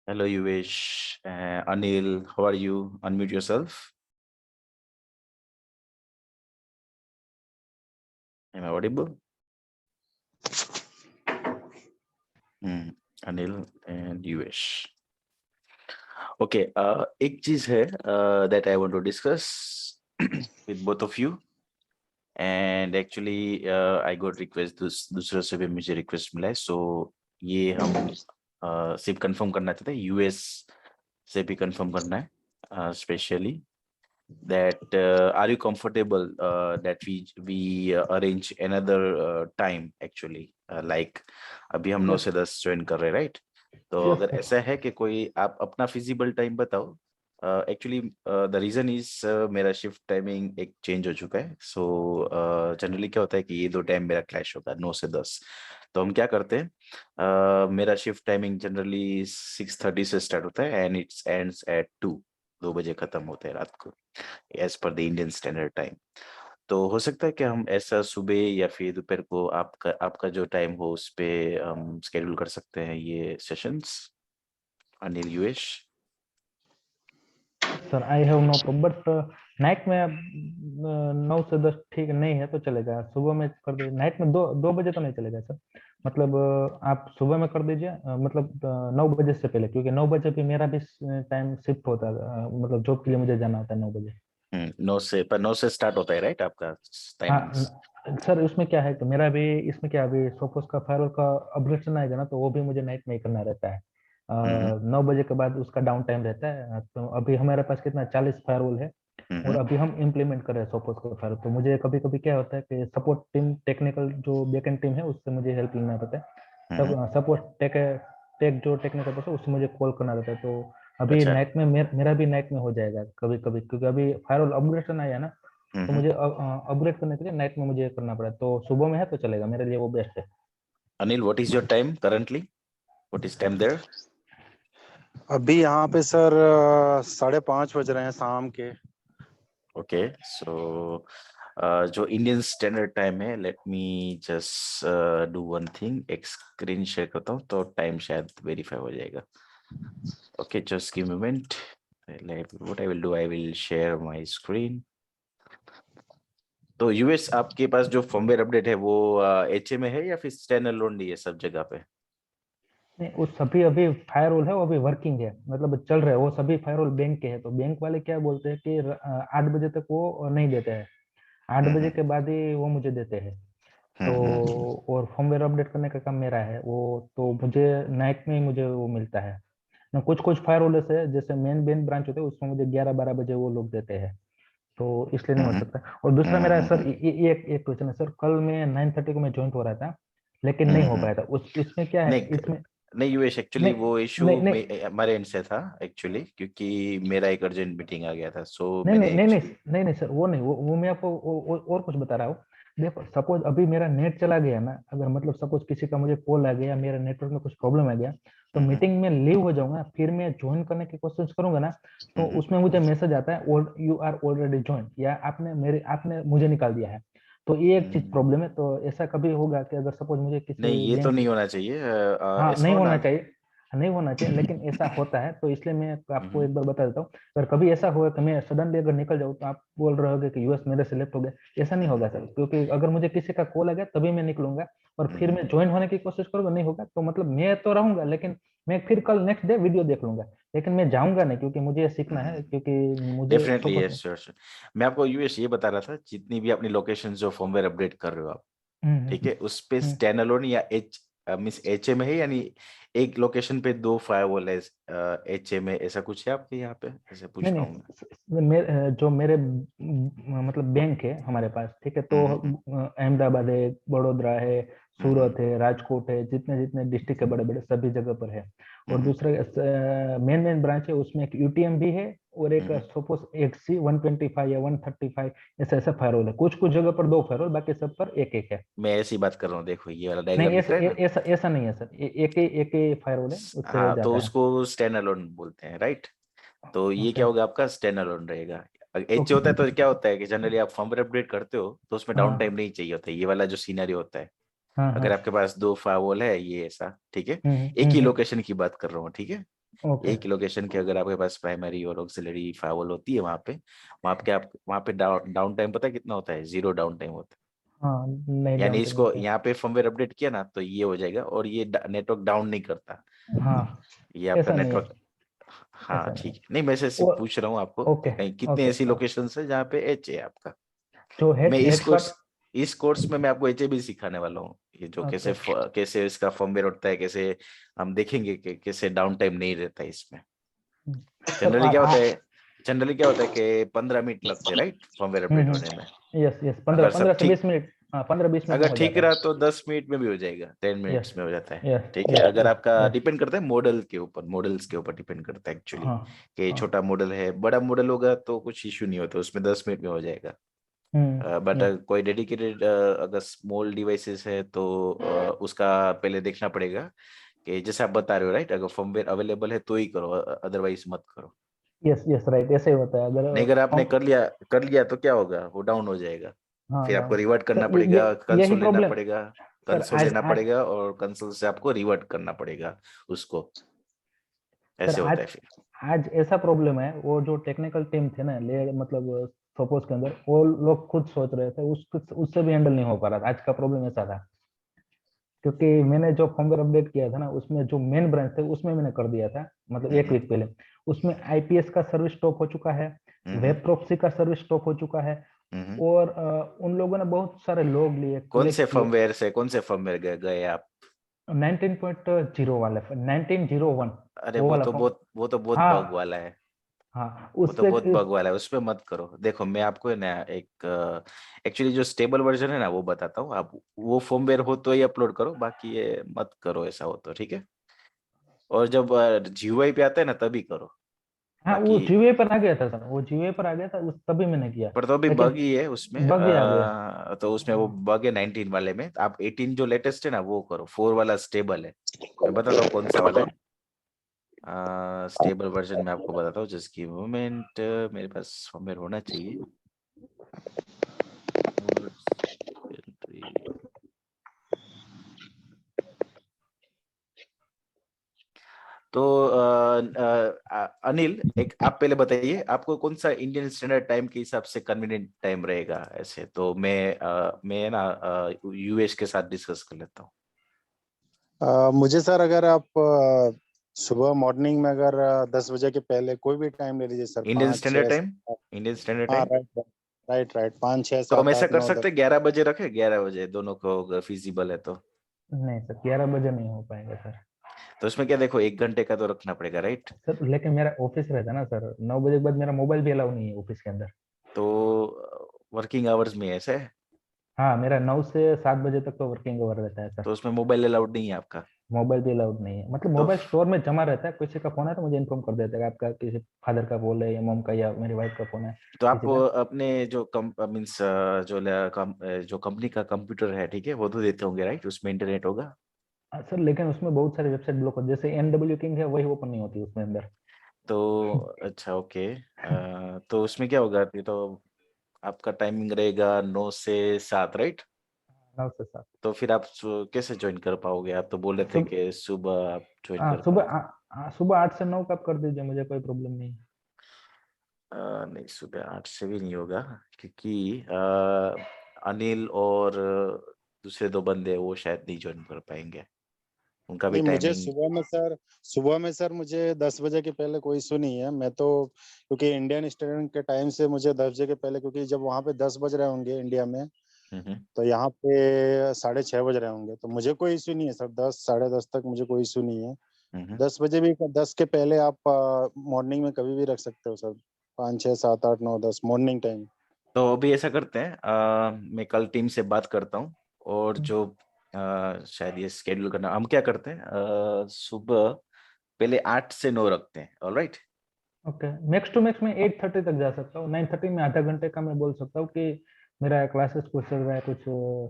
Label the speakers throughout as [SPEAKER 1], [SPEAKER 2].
[SPEAKER 1] Hello, Yuvesh. Anil, how are you? Unmute yourself. Am I audible? Anil and Yuvesh. Okay, एक चीज है that I want to discuss with both of you. And actually, I got request दूसरे से भी मुझे request मिला है. So ये हम सिर्फ confirm करना चाहते हैं. US से भी confirm करना है, specially. That are you comfortable that we arrange another time actually, like अभी हम 9
[SPEAKER 2] Yes,
[SPEAKER 1] से 10 ज्वाइन कर रहे हैं, राइट? तो
[SPEAKER 2] yes,
[SPEAKER 1] अगर
[SPEAKER 2] sir.
[SPEAKER 1] ऐसा है कि कोई आप अपना फिजिबल टाइम बताओ. एक्चुअली द रीजन इज मेरा शिफ्ट टाइमिंग एक चेंज हो चुका है. सो जनरली क्या होता है कि ये दो टाइम मेरा क्लैश होता है 9 से 10. तो हम क्या करते हैं, मेरा शिफ्ट टाइमिंग जनरली 6:30 से स्टार्ट होता है एंड इट्स एंड्स एट 2 बजे खत्म होता है रात को, as per the Indian standard time. तो हो सकता है कि हम ऐसा सुबह या फिर दोपहर को आपका जो टाइम हो उस पे हम स्केड्यूल कर सकते हैं ये सेशंस. अनिल, यूएश.
[SPEAKER 2] Sir I have no problem but night में 9 से 10 ठीक नहीं है तो चलेगा. सुबह में कर दीजिए. नाइट में 2 बजे तो नहीं चलेगा सर. मतलब आप सुबह में कर दीजिए, मतलब 9 बजे से पहले, क्योंकि 9 बजे भी मेरा भी टाइम शिफ्ट होता है. मतलब जॉब के लिए मुझे जाना होता है 9 बजे.
[SPEAKER 1] 9 से स्टार्ट होता है, राइट, आपका टाइमिंग्स?
[SPEAKER 2] हाँ सर, इसमें क्या है कि मेरा भी इसमें क्या, अभी सपोज का फायरवॉल का अपग्रेडेशन आएगा ना, तो वो भी मुझे नाइट में ही करना रहता है.
[SPEAKER 1] हम्म
[SPEAKER 2] 9 बजे के बाद उसका डाउन टाइम रहता है. तो अभी हमारे पास कितना 40 फायरवॉल है. और
[SPEAKER 1] हम्म
[SPEAKER 2] अभी हम इम्प्लीमेंट कर रहे हैं सपोज का फायरवॉल. तो मुझे कभी कभी क्या होता है कि सपोर्ट टीम, टेक्निकल जो बैकएंड टीम है, उससे मुझे हेल्प लेना पड़ता है.
[SPEAKER 1] हम्म
[SPEAKER 2] तब सपोज टेक जो टेक्निकल पर्सन, उससे मुझे कॉल करना रहता है. तो अभी
[SPEAKER 1] अच्छा.
[SPEAKER 2] नाइट में मेरा भी नाइट में हो जाएगा कभी कभी, क्योंकि अभी फायरवॉल अपग्रेडेशन आया ना. तो
[SPEAKER 1] हम्म
[SPEAKER 2] मुझे अपग्रेड करने के लिए नाइट में मुझे करना पड़ा. तो सुबह में है तो चलेगा, मेरे लिए वो बेस्ट है.
[SPEAKER 1] Anil, what is your time currently? What is time there?
[SPEAKER 3] अभी यहाँ पे सर 5:30 बज रहे हैं शाम के.
[SPEAKER 1] ओके, सो जो इंडियन स्टैंडर्ड टाइम है, late me just do one thing. एक स्क्रीन शेयर करता हूँ तो टाइम शायद वेरीफाई हो जाएगा. Okay, just give moment. What I will do, I will share my screen. तो यूएस, आपके पास जो फर्मवेयर अपडेट है वो एचए में है या फिर स्टैंड अलोन है सब जगह पे?
[SPEAKER 2] नहीं, वो सभी अभी फायरवॉल है, वो अभी वर्किंग है, मतलब चल रहा है. वो सभी फायरवॉल बैंक के हैं. तो बैंक वाले क्या बोलते हैं कि 8 बजे तक वो नहीं देते हैं. 8 बजे
[SPEAKER 1] हम्म
[SPEAKER 2] के बाद ही वो मुझे देते हैं. तो
[SPEAKER 1] हम्म.
[SPEAKER 2] और फर्मवेयर अपडेट करने का काम मेरा है वो. तो मुझे नाइट में ही मुझे वो मिलता है. ना कुछ कुछ फायरवॉल ऐसे है, जैसे मेन ब्रांच होते हैं, उसमें मुझे 11-12 बजे वो लोग देते हैं. तो इसलिए नहीं हो
[SPEAKER 1] हम्म
[SPEAKER 2] सकता. और दूसरा मेरा सर,
[SPEAKER 1] हम्म.
[SPEAKER 2] ये एक क्वेश्चन है सर. कल मैं 9:30 को मैं ज्वाइन हो रहा था, लेकिन नहीं हो
[SPEAKER 1] हम्म.
[SPEAKER 2] पाया था. उस इसमें क्या है
[SPEAKER 1] नहीं
[SPEAKER 2] इसमें?
[SPEAKER 1] नहीं यूएस, एक्चुअली
[SPEAKER 2] नहीं
[SPEAKER 1] वो इशू
[SPEAKER 2] नहीं नहीं
[SPEAKER 1] हमारे एंड से था एक्चुअली, क्योंकि मेरा एक अर्जेंट मीटिंग आ गया था. सो
[SPEAKER 2] नहीं
[SPEAKER 1] मैंने
[SPEAKER 2] नहीं नहीं नहीं
[SPEAKER 1] एक्चुअली.
[SPEAKER 2] नहीं नहीं सर, वो नहीं, वो मैं आपको और कुछ बता रहा हूँ. देखो, सपोज अभी मेरा नेट चला गया ना, अगर मतलब सपोज किसी का मुझे कॉल आ गया, मेरा नेटवर्क में कुछ प्रॉब्लम आ गया, तो
[SPEAKER 1] हम्म
[SPEAKER 2] मीटिंग में लीव हो जाऊंगा. फिर मैं ज्वाइन करने की कोशिश करूंगा ना, तो
[SPEAKER 1] हम्म
[SPEAKER 2] उसमें मुझे मैसेज आता है, और यू आर ऑलरेडी ज्वाइन, या आपने मुझे निकाल दिया है. तो ये एक चीज
[SPEAKER 1] हम्म.
[SPEAKER 2] प्रॉब्लम है. तो ऐसा कभी होगा कि अगर सपोज मुझे
[SPEAKER 1] नहीं,
[SPEAKER 2] किसी
[SPEAKER 1] ये तो
[SPEAKER 2] बैंक,
[SPEAKER 1] नहीं होना चाहिए.
[SPEAKER 2] हाँ,
[SPEAKER 1] ऐसा
[SPEAKER 2] नहीं
[SPEAKER 1] हो ना.
[SPEAKER 2] होना चाहिए, नहीं होना चाहिए, लेकिन ऐसा होता है. तो इसलिए मैं आपको
[SPEAKER 1] हम्म
[SPEAKER 2] एक बार बता देता हूँ. अगर कभी ऐसा हुआ कि मैं सडनली अगर निकल जाऊँ, तो आप बोल रहे होगे कि यूएस मेरे सेलेक्ट हो गया. ऐसा नहीं होगा सर, क्योंकि अगर मुझे किसी का कॉल आ गया तभी मैं निकलूंगा. और फिर
[SPEAKER 1] हम्म.
[SPEAKER 2] मैं ज्वाइन होने की कोशिश करूंगा, नहीं होगा तो मतलब मैं तो रहूंगा, लेकिन मैं फिर कल नेक्स्ट डे वीडियो देख लूंगा. लेकिन मैं जाऊंगा नहीं, क्योंकि मुझे ये सीखना है, क्योंकि मुझे
[SPEAKER 1] definitely,
[SPEAKER 2] suppose.
[SPEAKER 1] Yes, sure sure. मैं आपको यूएस ये बता रहा था, जितनी भी अपनी लोकेशन जो फर्मवेयर अपडेट कर रहे हो आप, ठीक है, उस पे
[SPEAKER 2] हम्म.
[SPEAKER 1] स्टैंड अलोन या एच मींस एचए में है, यानी एक लोकेशन पे दो फायरवॉल है एचए में, ऐसा कुछ है आपके यहाँ पे? ऐसे पूछ
[SPEAKER 2] नहीं
[SPEAKER 1] रहा हूँ मैं.
[SPEAKER 2] नहीं जो मेरे मतलब बैंक है हमारे पास, ठीक है. तो
[SPEAKER 1] हम्म.
[SPEAKER 2] अहमदाबाद है, बड़ोदरा है,
[SPEAKER 1] हम्म
[SPEAKER 2] सूरत है, राजकोट है, जितने जितने डिस्ट्रिक्ट है बड़े बड़े, सभी जगह पर है. और
[SPEAKER 1] हम्म
[SPEAKER 2] दूसरा मेन ब्रांच है, उसमें एक यूटीएम भी है, और एक
[SPEAKER 1] हम्म.
[SPEAKER 2] सपोज एक C125 या 135, ऐसा ऐसा फायरवॉल है. कुछ कुछ जगह पर दो फायरवॉल, बाकी सब पर एक एक है.
[SPEAKER 1] मैं ऐसी बात कर रहा हूँ, देखो ये वाला डायग्राम
[SPEAKER 2] नहीं,
[SPEAKER 1] दिख रहा है ना.
[SPEAKER 2] ऐसा ऐसा नहीं है सर. एक ही फायरवॉल है, उससे
[SPEAKER 1] हाँ, तो
[SPEAKER 2] ज्यादा है.
[SPEAKER 1] उसको स्टैंड अलोन बोलते हैं, राइट? तो ये क्या
[SPEAKER 2] अच्छा.
[SPEAKER 1] होगा, आपका स्टैंड अलोन रहेगा. H
[SPEAKER 2] okay.
[SPEAKER 1] होता है तो क्या होता है कि जनरली आप फर्मवेयर अपडेट करते हो तो उसमें डाउन टाइम
[SPEAKER 2] हाँ
[SPEAKER 1] नहीं चाहिए होता है, ये वाला जो सीनरी होता है.
[SPEAKER 2] हाँ हाँ.
[SPEAKER 1] अगर आपके पास दो फायरवॉल है, ये ऐसा, ठीक है.
[SPEAKER 2] हम्म
[SPEAKER 1] एक
[SPEAKER 2] हम्म
[SPEAKER 1] ही
[SPEAKER 2] हम्म
[SPEAKER 1] लोकेशन की बात कर रहा हूँ, ठीक है.
[SPEAKER 2] ओके।
[SPEAKER 1] एक लोकेशन के अगर आपके पास प्राइमरी और ऑक्सिलरी फायरवॉल होती है वहां पे, वहां पे डाउन टाइम पता है कितना होता है? 0 डाउन टाइम होता है।
[SPEAKER 2] हाँ, नहीं
[SPEAKER 1] यानी
[SPEAKER 2] डाउन टाइम
[SPEAKER 1] इसको
[SPEAKER 2] होता है।
[SPEAKER 1] यहाँ पे फर्मवेयर अपडेट किया ना तो ये हो जाएगा, और ये नेटवर्क डाउन नहीं करता।
[SPEAKER 2] हाँ,
[SPEAKER 1] ये आपका
[SPEAKER 2] ऐसा नहीं है,
[SPEAKER 1] नेटवर्क, हाँ
[SPEAKER 2] ऐसा नहीं
[SPEAKER 1] ठीक
[SPEAKER 2] है।
[SPEAKER 1] है। नहीं मैं सिर्फ
[SPEAKER 2] वो
[SPEAKER 1] पूछ रहा हूँ आपको,
[SPEAKER 2] ओके,
[SPEAKER 1] कहीं कितने
[SPEAKER 2] ओके।
[SPEAKER 1] ऐसी लोकेशंस है जहाँ पे एच है आपका।
[SPEAKER 2] जो
[SPEAKER 1] मैं
[SPEAKER 2] हेडशॉट।
[SPEAKER 1] इस कोर्स में मैं आपको एच भी सिखाने वाला हूँ। ये जो
[SPEAKER 2] ओके।
[SPEAKER 1] कैसे इसका फर्मवेयर होता है, कैसे हम देखेंगे कि कैसे डाउन टाइम नहीं रहता है इसमें।
[SPEAKER 2] सर
[SPEAKER 1] जनरली क्या होता है, जनरली क्या होता है कि 15 मिनट लगते हैं राइट फर्मवेयर अपडेट होने में।
[SPEAKER 2] यस यस, पंद्रह
[SPEAKER 1] अगर
[SPEAKER 2] पंद्रह
[SPEAKER 1] सब
[SPEAKER 2] से
[SPEAKER 1] ठीक
[SPEAKER 2] 20 मिनट। हाँ, 15-20 मिनट में
[SPEAKER 1] अगर
[SPEAKER 2] हो
[SPEAKER 1] ठीक
[SPEAKER 2] जाता
[SPEAKER 1] रहा
[SPEAKER 2] है।
[SPEAKER 1] तो 10 मिनट में भी हो जाएगा, 10 मिनट्स
[SPEAKER 2] यस
[SPEAKER 1] में हो जाता है।
[SPEAKER 2] यस
[SPEAKER 1] ठीक है,
[SPEAKER 2] यस
[SPEAKER 1] अगर
[SPEAKER 2] यस
[SPEAKER 1] आपका
[SPEAKER 2] यस।
[SPEAKER 1] डिपेंड करता है मॉडल के ऊपर, मॉडल्स के ऊपर डिपेंड करता है एक्चुअली।
[SPEAKER 2] हाँ
[SPEAKER 1] कि
[SPEAKER 2] हाँ।
[SPEAKER 1] छोटा मॉडल है, बड़ा मॉडल होगा तो कुछ इश्यू नहीं होता, उसमें 10 मिनट में हो जाएगा। But
[SPEAKER 2] yes.
[SPEAKER 1] कोई डेडिकेटेड अगर स्मॉल डिवाइसेस है तो उसका पहले देखना पड़ेगा कि जैसे आप बता रहे हो राइट, अगर फर्मवेयर अवेलेबल है तो ही करो, अदरवाइज मत करो।
[SPEAKER 2] यस यस राइट, ऐसे ही होता है अगर
[SPEAKER 1] नहीं अगर आपने
[SPEAKER 2] हम।
[SPEAKER 1] कर लिया तो क्या होगा, वो डाउन हो जाएगा।
[SPEAKER 2] हाँ
[SPEAKER 1] फिर आपको
[SPEAKER 2] डाउन।
[SPEAKER 1] रिवर्ट करना
[SPEAKER 2] सर
[SPEAKER 1] पड़ेगा,
[SPEAKER 2] यही
[SPEAKER 1] कंसोल लेना
[SPEAKER 2] प्रॉब्लम।
[SPEAKER 1] पड़ेगा,
[SPEAKER 2] सर
[SPEAKER 1] कंसोल
[SPEAKER 2] आज
[SPEAKER 1] लेना
[SPEAKER 2] आज
[SPEAKER 1] पड़ेगा और कंसोल से आपको रिवर्ट करना पड़ेगा उसको।
[SPEAKER 2] सर
[SPEAKER 1] ऐसे होता
[SPEAKER 2] आज
[SPEAKER 1] है फिर।
[SPEAKER 2] आज ऐसा प्रॉब्लम है, वो जो टेक्निकल टीम थे ना, ले मतलब सपोज के अंदर वो लोग खुद सोच रहे थे, उससे भी हैंडल नहीं हो पा रहा था। आज का प्रॉब्लम ऐसा था, क्योंकि मैंने जो फर्मवेयर अपडेट किया था ना, उसमें जो मेन ब्रांच थे उसमें मैंने कर दिया था, मतलब एक
[SPEAKER 1] हम्म
[SPEAKER 2] वीक पहले। उसमें आईपीएस का सर्विस स्टॉप हो चुका है,
[SPEAKER 1] हम्म
[SPEAKER 2] वेब प्रॉक्सी का सर्विस स्टॉप हो चुका है,
[SPEAKER 1] हम्म।
[SPEAKER 2] और उन लोगों ने बहुत सारे लॉग लिए, कलेक्ट किए।
[SPEAKER 1] कौन से फर्मवेयर गए आप?
[SPEAKER 2] 19.0 वाले, 1901,
[SPEAKER 1] अरे
[SPEAKER 2] वो वाला फॉर्म।
[SPEAKER 1] वो तो बहुत बग
[SPEAKER 2] हाँ
[SPEAKER 1] वाला है।
[SPEAKER 2] हाँ,
[SPEAKER 1] वो तो
[SPEAKER 2] उससे
[SPEAKER 1] बहुत बग वाला है, उसपे मत करो। देखो मैं आपको है ना एक एक्चुअली जो स्टेबल वर्जन है ना वो बताता हूँ। आप वो फर्मवेयर हो तो ही अपलोड करो, बाकी ये मत करो ऐसा हो तो, ठीक है। और जब जीयूआई पे आता है ना तभी करो।
[SPEAKER 2] हाँ, वो
[SPEAKER 1] बाकी
[SPEAKER 2] जीवे पर आ गया था सर, वो जीवे पर आ गया था, उस तभी मैंने किया।
[SPEAKER 1] पर तो अभी
[SPEAKER 2] लेकिन
[SPEAKER 1] बग ही है उसमें,
[SPEAKER 2] बग ही आ गया।
[SPEAKER 1] तो उसमें वो
[SPEAKER 2] हाँ।
[SPEAKER 1] बग है 19 वाले में। आप 18 जो लेटेस्ट है ना वो करो, 4 वाला स्टेबल है। मैं बताता हूँ कौन सा वाला है। स्टेबल वर्जन में आपको बताता हूँ, जिसकी मोमेंट मेरे पास फॉर्मेट होना चाहिए। तो अनिल, एक आप पहले बताइए आपको कौन सा इंडियन स्टैंडर्ड टाइम के हिसाब से कन्वीनियंट टाइम रहेगा। ऐसे तो मैं ना यूएस के साथ डिस्कस कर लेता हूँ।
[SPEAKER 3] मुझे सर अगर आप सुबह मॉर्निंग में अगर 10 बजे के पहले कोई भी टाइम ले लीजिए सर,
[SPEAKER 1] इंडियन
[SPEAKER 3] पाँच
[SPEAKER 1] स्टैंडर्ड
[SPEAKER 3] छः
[SPEAKER 1] टाइम, इंडियन स्टैंडर्ड
[SPEAKER 3] हाँ
[SPEAKER 1] टाइम।
[SPEAKER 3] राइट राइट राइट, 5 6
[SPEAKER 1] तो हम
[SPEAKER 3] 7
[SPEAKER 1] ऐसा
[SPEAKER 3] 8
[SPEAKER 1] कर
[SPEAKER 3] 9
[SPEAKER 1] सकते
[SPEAKER 3] 10।
[SPEAKER 1] हैं 11 बजे रखे, 11 बजे दोनों को अगर फिजिबल है तो।
[SPEAKER 2] नहीं सर, 11 बजे नहीं हो पाएगा सर।
[SPEAKER 1] तो उसमें क्या, देखो 1 घंटे का तो रखना पड़ेगा राइट।
[SPEAKER 2] सर लेकिन मेरा ऑफिस रहता है ना सर, 9 बजे के बाद मेरा मोबाइल भी अलाउ नहीं है ऑफिस के अंदर।
[SPEAKER 1] तो वर्किंग आवर्स में ऐसा है,
[SPEAKER 2] हाँ, मेरा 9 से 7 बजे तक तो वर्किंग आवर रहता है सर।
[SPEAKER 1] तो उसमें मोबाइल अलाउड नहीं है आपका।
[SPEAKER 2] मोबाइल भी अलाउड नहीं है, मतलब
[SPEAKER 1] तो
[SPEAKER 2] मोबाइल स्टोर में जमा रहता है, किसी का फोन है तो मुझे इन्फॉर्म कर देता है कि आपका किसी फादर का फोन है या मॉम का या मेरी वाइफ का फोन है,
[SPEAKER 1] तो आप
[SPEAKER 2] किसी का।
[SPEAKER 1] अपने जो मीन्स जो कंपनी का कंप्यूटर है ठीक है, वो तो देते होंगे राइट, उसमें इंटरनेट होगा।
[SPEAKER 2] सर लेकिन उसमें बहुत सारी वेबसाइट ब्लॉक होती है, जैसे एनडब्ल्यू किंग है, वही ओपन नहीं होती उसमें अंदर।
[SPEAKER 1] तो अच्छा ओके, तो उसमें क्या होगा, ये तो आपका टाइमिंग रहेगा 9 से 7 राइट।
[SPEAKER 2] 9 से 7।
[SPEAKER 1] तो फिर आप कैसे ज्वाइन कर पाओगे? आप तो बोल रहे थे
[SPEAKER 2] सुबह।
[SPEAKER 1] कि सुबह आप ज्वाइन
[SPEAKER 2] हाँ
[SPEAKER 1] कर
[SPEAKER 2] सुबह,
[SPEAKER 1] पाओगे।
[SPEAKER 2] सुबह 8 से 9 का आप कर दीजिए, मुझे कोई प्रॉब्लम नहीं है।
[SPEAKER 1] नहीं सुबह 8 से भी नहीं होगा, क्योंकि अनिल और दूसरे 2 बंदे वो शायद नहीं ज्वाइन कर पाएंगे, उनका भी
[SPEAKER 3] नहीं मुझे
[SPEAKER 1] टाइमिंग।
[SPEAKER 3] सुबह में सर मुझे 10 बजे के पहले कोई इशू नहीं है। मैं तो क्योंकि इंडियन स्टैंडर्ड के टाइम से मुझे 10 बजे के पहले, क्योंकि जब वहाँ पे 10 बज रहे होंगे इंडिया में,
[SPEAKER 1] हम्म
[SPEAKER 3] तो यहाँ पे 6:30 बज रहे होंगे, तो मुझे कोई इशू नहीं है सर। 10 साढ़े 10 तक मुझे कोई इशू नहीं है।
[SPEAKER 1] हम्म।
[SPEAKER 3] 10 बजे भी, 10 के पहले आप मॉर्निंग में कभी भी रख सकते हो सर। 5 6 7 8 9 10 morning time.
[SPEAKER 1] तो अभी ऐसा करते हैं, मैं कल टीम से बात करता हूँ, और जो शायद ये स्केड्यूल करना, हम क्या करते हैं सुबह पहले 8 से 9 रखते हैं, alright.
[SPEAKER 2] Okay, max to max मैं 8:30 तक जा सकता हूँ। 9:30 में आधा घंटे का मैं बोल सकता हूँ कि मेरा क्लासेस कुछ चल रहा है, कुछ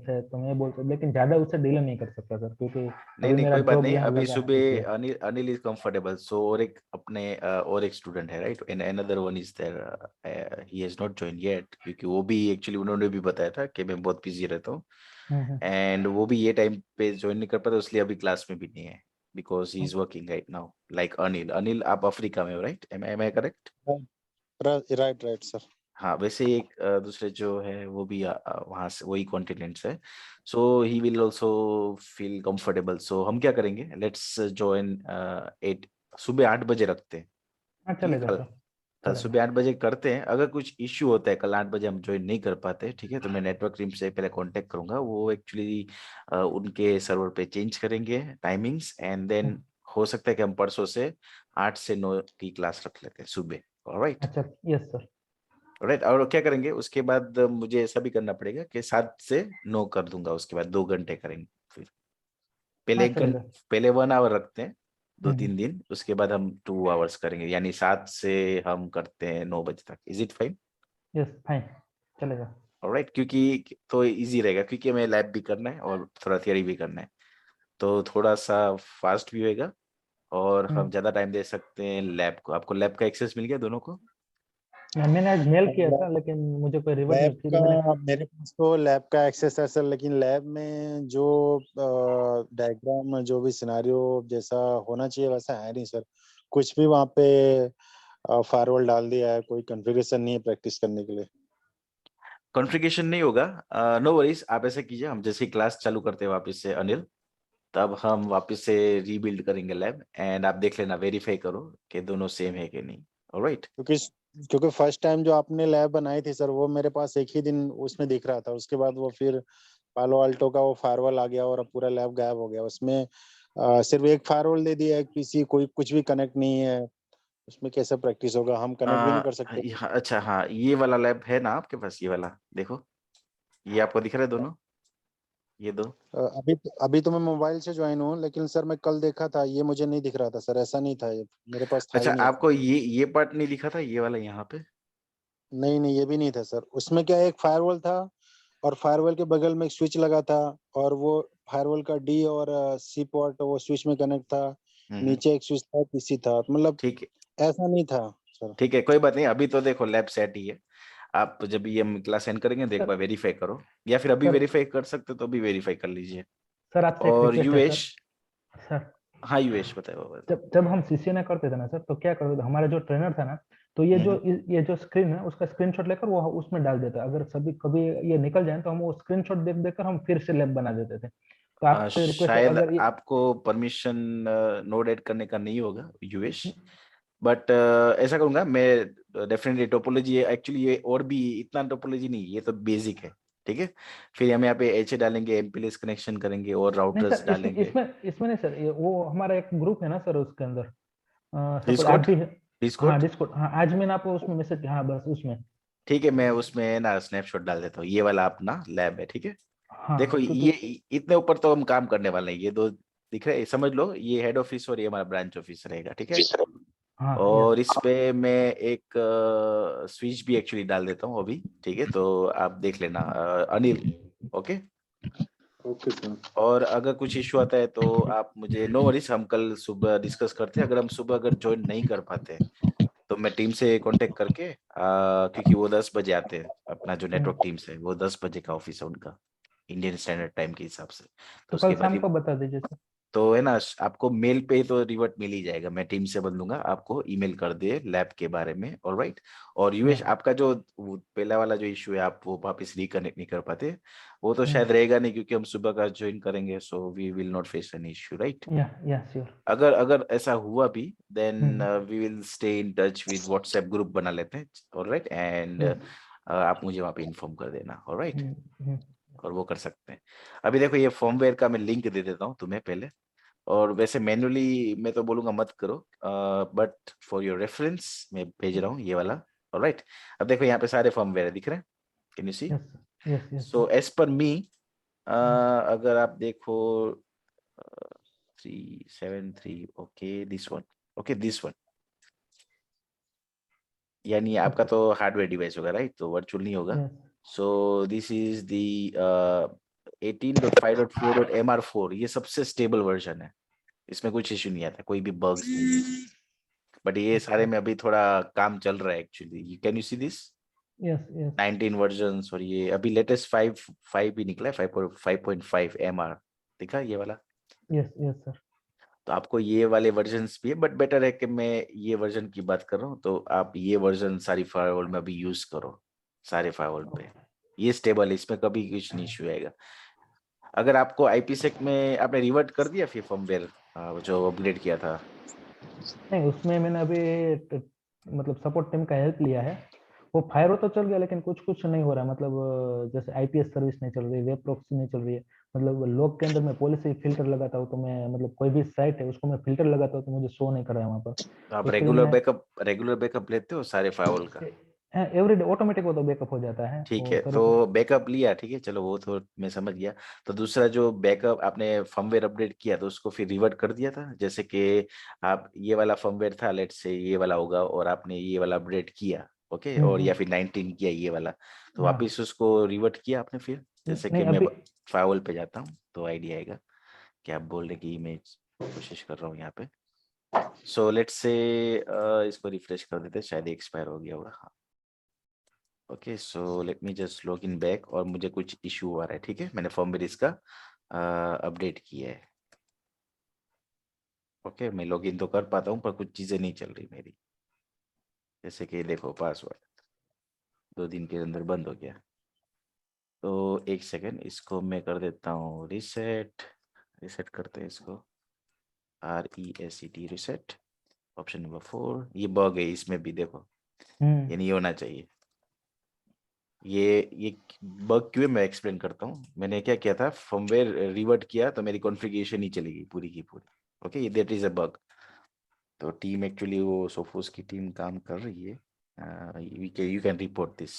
[SPEAKER 2] है, तो मैं बोल सकता, लेकिन ज्यादा उससे डिले नहीं कर सकता सर, क्योंकि
[SPEAKER 1] नहीं
[SPEAKER 2] अभी
[SPEAKER 1] नहीं
[SPEAKER 2] मेरा
[SPEAKER 1] कोई बात
[SPEAKER 2] जॉब
[SPEAKER 1] नहीं,
[SPEAKER 2] यहाँ
[SPEAKER 1] अभी
[SPEAKER 2] लगा है इसलिए।
[SPEAKER 1] सुबह Anil Anil is comfortable, so और एक अपने और एक स्टूडेंट है right, and another one is there, he has not join yet, क्योंकि वो भी एक्चुअली उन्होंने भी बताया था कि मैं बहुत बिजी रहता हूँ,
[SPEAKER 2] हम्म।
[SPEAKER 1] एंड वो भी ये टाइम पे ज्वाइन नहीं कर पाता, इसलिए अभी क्लास में भी नहीं है। because he is working right now. Like Anil आप अफ्रीका में हो, right? Am I correct?
[SPEAKER 3] Right sir.
[SPEAKER 1] हाँ, वैसे एक दूसरे जो है वो भी वहां से वही कॉन्टिनेंट से, so he will also feel comfortable. So हम क्या करेंगे, लेट्स ज्वाइन 8, सुबह 8 बजे रखते हैं।
[SPEAKER 2] हाँ
[SPEAKER 1] ठीक है,
[SPEAKER 2] चलेगा
[SPEAKER 1] कल
[SPEAKER 2] सर,
[SPEAKER 1] कल
[SPEAKER 2] चलेगा।
[SPEAKER 1] सुबह 8 बजे करते हैं। अगर कुछ इश्यू होता है, कल 8 बजे हम ज्वाइन नहीं कर पाते, ठीक है, तो मैं नेटवर्क टीम से पहले कांटेक्ट करूंगा। वो एक्चुअली उनके सर्वर पे चेंज करेंगे टाइमिंग्स, एंड देन हो सकता है कि हम परसों से 8 से 9 की क्लास रख लेते हैं सुबह। ऑलराइट
[SPEAKER 2] अच्छा, यस सर।
[SPEAKER 1] राइट। और क्या करेंगे उसके बाद, मुझे ऐसा भी करना पड़ेगा कि 7 से 9 कर दूंगा, उसके बाद 2 घंटे करेंगे। फिर पहले
[SPEAKER 2] हाँ
[SPEAKER 1] 1
[SPEAKER 2] चलेगा।
[SPEAKER 1] घंटे, पहले 1 आवर रखते हैं 2-3
[SPEAKER 2] हम्म,
[SPEAKER 1] दिन, उसके बाद हम 2 आवर्स करेंगे, यानी 7 से हम करते हैं 9 बजे तक। Is it fine?
[SPEAKER 2] Yes fine, चलेगा।
[SPEAKER 1] ऑलराइट, क्योंकि तो इजी रहेगा, क्योंकि हमें लैब भी करना है और थोड़ा थियरी भी करना है, तो थोड़ा सा फास्ट भी होएगा और हम ज्यादा टाइम दे सकते हैं लैब को। आपको लैब का एक्सेस मिल गया दोनों को?
[SPEAKER 2] मैंने आज मेल किया था, लेकिन मुझे कोई रिवर्ट नहीं,
[SPEAKER 3] लैब
[SPEAKER 2] फिर मैंने
[SPEAKER 3] का मेरे पास तो लैब का एक्सेस है सर, लेकिन लैब में जो डायग्राम, जो भी सिनारियो जैसा होना चाहिए वैसा है नहीं सर। कुछ भी वहाँ पे फायरवॉल डाल दिया है, कोई कॉन्फ़िगरेशन नहीं है प्रैक्टिस करने के लिए।
[SPEAKER 1] कॉन्फ़िगरेशन नहीं होगा, नो वरीज। आप ऐसे कीजिए, हम जैसे ही क्लास चालू करते हैं वापस से अनिल, तब हम वापस से रीबिल्ड करेंगे लैब, एंड आप देख लेना, वेरीफाई करो कि दोनों सेम है कि नहीं। ऑलराइट।
[SPEAKER 3] क्योंकि क्योंकि फर्स्ट टाइम जो आपने लैब बनाई थी सर, वो मेरे पास एक ही दिन उसमें दिख रहा था, उसके बाद वो फिर पालो अल्टो का वो फायरवॉल आ गया और अब पूरा लैब गायब हो गया। उसमें सिर्फ एक फायरवॉल दे दिया है, किसी कोई कुछ भी कनेक्ट नहीं है, उसमें कैसे प्रैक्टिस होगा? हम कनेक्ट भी नहीं कर सकते।
[SPEAKER 1] अच्छा हाँ, ये वाला लैब है ना आपके पास? ये वाला देखो, ये आपको दिख रहा है दोनों, ये दो।
[SPEAKER 3] अभी तो मैं मोबाइल से ज्वाइन हूँ, लेकिन सर मैं कल देखा था, ये मुझे नहीं दिख रहा था सर, ऐसा नहीं था, ये मेरे पास था
[SPEAKER 1] अच्छा,
[SPEAKER 3] ही नहीं।
[SPEAKER 1] आपको ये पार्ट नहीं दिखा था, ये वाला यहाँ पे?
[SPEAKER 3] नहीं नहीं, ये भी नहीं था सर। उसमें क्या है, एक फायरवॉल था और फायरवॉल के बगल में एक स्विच लगा था, और वो फायरवॉल का डी और सी पोर्ट वो स्विच में कनेक्ट था। नीचे एक स्विच था, पीसी था, मतलब
[SPEAKER 1] ठीक है,
[SPEAKER 3] ऐसा नहीं था सर।
[SPEAKER 1] ठीक है, कोई बात नहीं। अभी तो देखो लैब सेट ही है। आप जब ये हम क्लास एंड करेंगे तो एक
[SPEAKER 2] सर।
[SPEAKER 1] बार वेरीफाई करो, या फिर अभी
[SPEAKER 2] सर
[SPEAKER 1] वेरीफाई कर सकते हो तो अभी वेरीफाई कर लीजिए।
[SPEAKER 2] सर आपसे एक
[SPEAKER 1] और
[SPEAKER 2] रिक्वेस्ट है सर।
[SPEAKER 1] युवेश,
[SPEAKER 2] सर
[SPEAKER 1] हाँ युवेश बताओ बताओ।
[SPEAKER 2] जब हम सीसीएनए करते थे ना सर, तो क्या करते थे, हमारा जो ट्रेनर था ना, तो ये जो स्क्रीन है उसका स्क्रीनशॉट लेकर वो उसमें डाल देता। अगर सभी कभी ये निकल जाए तो हम वो स्क्रीनशॉट देख देकर हम फिर से लैब बना देते थे। तो आपसे रिक्वेस्ट है,
[SPEAKER 1] शायद
[SPEAKER 2] अगर ये
[SPEAKER 1] आपको परमिशन नोट ऐड करने का नहीं होगा युवेश, बट ऐसा करूंगा मैं डेफिनेटली। टोपोलॉजी एक्चुअली ये और भी इतना टोपोलॉजी नहीं, ये तो बेसिक है, ठीक है। फिर हम यहाँ पे एच डालेंगे, एमपीएलएस कनेक्शन करेंगे और
[SPEAKER 2] नहीं
[SPEAKER 1] राउटर्स
[SPEAKER 2] सर, इसमें
[SPEAKER 1] डालेंगे।
[SPEAKER 2] इसमें इसमें नहीं सर, ये वो हमारा एक ग्रुप है ना सर, उसके अंदर सपोज आप
[SPEAKER 1] डिस्कॉर्ड,
[SPEAKER 2] भी। हाँ
[SPEAKER 1] डिस्कॉर्ड,
[SPEAKER 2] डिस्कॉर्ड, हाँ आज मैंने आपको उसमें मैसेज, हाँ बस उसमें।
[SPEAKER 1] ठीक है, मैं उसमें ना स्नैपशॉट डाल देता हूँ। ये वाला अपना लैब है, ठीक है।
[SPEAKER 2] हाँ
[SPEAKER 1] देखो
[SPEAKER 2] क्योंकि
[SPEAKER 1] ये इतने ऊपर तो हम काम करने वाले हैं, ये दो दिख रहे हैं, समझ लो ये हेड ऑफिस और ये हमारा ब्रांच ऑफिस रहेगा, ठीक है।
[SPEAKER 2] हाँ यस।
[SPEAKER 1] और इस पे मैं एक स्विच भी एक्चुअली डाल देता हूँ अभी, ठीक है, तो आप देख लेना अनिल। ओके।
[SPEAKER 3] Okay sir.
[SPEAKER 1] और अगर कुछ इश्यू आता है तो आप मुझे, नो वरीज, हम कल सुबह डिस्कस करते हैं। अगर हम सुबह अगर ज्वाइन नहीं कर पाते तो मैं टीम से कांटेक्ट करके क्योंकि वो 10 बजे आते हैं, अपना जो नेटवर्क टीम से, वो 10 बजे का ऑफिस है उनका, इंडियन स्टैंडर्ड टाइम के हिसाब से, तो
[SPEAKER 2] तो कल
[SPEAKER 1] उसके बाद
[SPEAKER 2] शाम
[SPEAKER 1] ही
[SPEAKER 2] को बता दीजिए सर।
[SPEAKER 1] तो है ना, आपको मेल पे ही तो रिवर्ट मिल ही जाएगा। मैं टीम से बोल दूंगा आपको ईमेल कर दे लैब के बारे में, ऑलराइट। और यूएश,
[SPEAKER 2] यस।
[SPEAKER 1] आपका जो वो पहला वाला जो इशू है, आप वो वापस रिकनेक्ट नहीं कर पाते, वो तो शायद रहेगा नहीं, क्योंकि हम सुबह का ज्वाइन करेंगे, so we will not face any issue, right.
[SPEAKER 2] Yeah sure.
[SPEAKER 1] अगर अगर ऐसा हुआ भी, then we will stay in touch with WhatsApp group बना लेते हैं, ऑलराइट, एंड आप मुझे वहाँ पे इन्फॉर्म कर देना, ऑलराइट। और वो कर सकते हैं। अभी देखो ये फॉर्मवेयर का मैं लिंक दे देता हूँ तुम्हें पहले, और वैसे मैन्युअली मैं तो बोलूंगा मत करो, बट फॉर योर रेफरेंस मैं भेज रहा हूँ ये वाला, ऑलराइट। अब देखो यहाँ पे सारे फर्मवेयर दिख रहे हैं, can you see?
[SPEAKER 2] Yes yes yes
[SPEAKER 1] so as per me, अगर आप देखो 373, okay this one, okay this one, यानी आपका
[SPEAKER 2] ओके।
[SPEAKER 1] तो हार्डवेयर डिवाइस होगा, राइट, तो वर्चुअल नहीं होगा।
[SPEAKER 2] Yes
[SPEAKER 1] so this is the 18.5.4.mr4, ये सबसे स्टेबल वर्जन है, इसमें कुछ इश्यू नहीं आता, कोई भी बग्स नहीं है। बट ये सारे
[SPEAKER 2] ओके।
[SPEAKER 1] में अभी थोड़ा काम चल रहा है actually, can you see this?
[SPEAKER 2] Yes yes
[SPEAKER 1] 19 version, और ये अभी लेटेस्ट 5 भी निकला है, 5.5 MR, दिखा ये वाला?
[SPEAKER 2] Yes yes sir.
[SPEAKER 1] तो आपको ये वाले वर्जन्स भी है, बट बेटर है कि मैं ये वर्जन की बात कर रहा हूँ, तो आप ये वर्जन सारी फायरवॉल में अभी यूज करो, सारे फायरवॉल पे। ये स्टेबल है, इसमें कभी कुछ नहीं इशू आएगा। अगर आपको आईपीसेक में आपने रिवर्ट कर दिया फिर फर्मवेयर जो अपग्रेड किया था?
[SPEAKER 2] नहीं, उसमें मैंने अभी मतलब सपोर्ट टीम का हेल्प लिया है। वो फायरवॉल तो चल गया, लेकिन कुछ कुछ नहीं हो रहा है। मतलब जैसे आईपीएस सर्विस नहीं चल रही, वेब प्रॉक्सी नहीं चल रही है। मतलब लॉग के अंदर मैं पॉलिसी फिल्टर लगाता हूँ, तो मैं मतलब कोई भी साइट है उसको मैं फिल्टर लगाता हूँ तो मुझे शो नहीं कर रहा है वहाँ पर।
[SPEAKER 1] तो आप
[SPEAKER 2] उसके लिए मैंने
[SPEAKER 1] रेगुलर बैकअप लेते हो सारे फायरवॉल का?
[SPEAKER 2] एवरीडे ऑटोमेटिक वो तो बैकअप हो जाता है
[SPEAKER 1] ठीक
[SPEAKER 2] वो
[SPEAKER 1] है,
[SPEAKER 2] सर्विस।
[SPEAKER 1] तो बैकअप लिया, ठीक है, चलो वो तो मैं समझ गया। तो दूसरा जो बैकअप आपने फर्मवेयर अपडेट किया तो उसको फिर रिवर्ट कर दिया था, जैसे कि आप ये वाला फर्मवेयर था, लेट से ये वाला होगा, और आपने ये वाला अपडेट किया, ओके, और या फिर 19 किया ये वाला, तो
[SPEAKER 2] हाँ।
[SPEAKER 1] वापिस उसको रिवर्ट किया आपने फिर? जैसे कि
[SPEAKER 2] नहीं
[SPEAKER 1] मैं
[SPEAKER 2] अभी।
[SPEAKER 1] फायरवॉल पे जाता हूँ तो आइडिया आएगा कि आप बोल रहे कि मैं कोशिश कर रहा हूँ यहाँ पे। सो लेट्स से इसको रिफ्रेश कर देते हैं, शायद एक्सपायर हो गया होगा। हाँ, okay, so let me just log in back, और मुझे कुछ इशू आ रहा है, ठीक है, मैंने फर्मवेयर इसका अपडेट किया है। ओके, मैं लॉग इन तो कर पाता हूँ पर कुछ चीजें नहीं चल रही मेरी, जैसे कि देखो पासवर्ड 2 दिन के अंदर बंद हो गया। तो एक सेकेंड, इसको मैं कर देता हूँ रिसेट। रिसेट करते हैं इसको, RESET रिसेट, ऑप्शन नंबर 4। ये बग है इसमें भी, देखो ये नहीं होना चाहिए। ये बग क्यों है मैं एक्सप्लेन करता हूँ। मैंने क्या किया था, फर्मवेयर रिवर्ट किया तो मेरी कॉन्फ़िगरेशन ही चली गई पूरी की पूरी। Okay, that is a bug. तो टीम एक्चुअली वो सोफोस की टीम काम कर रही है, you can report this,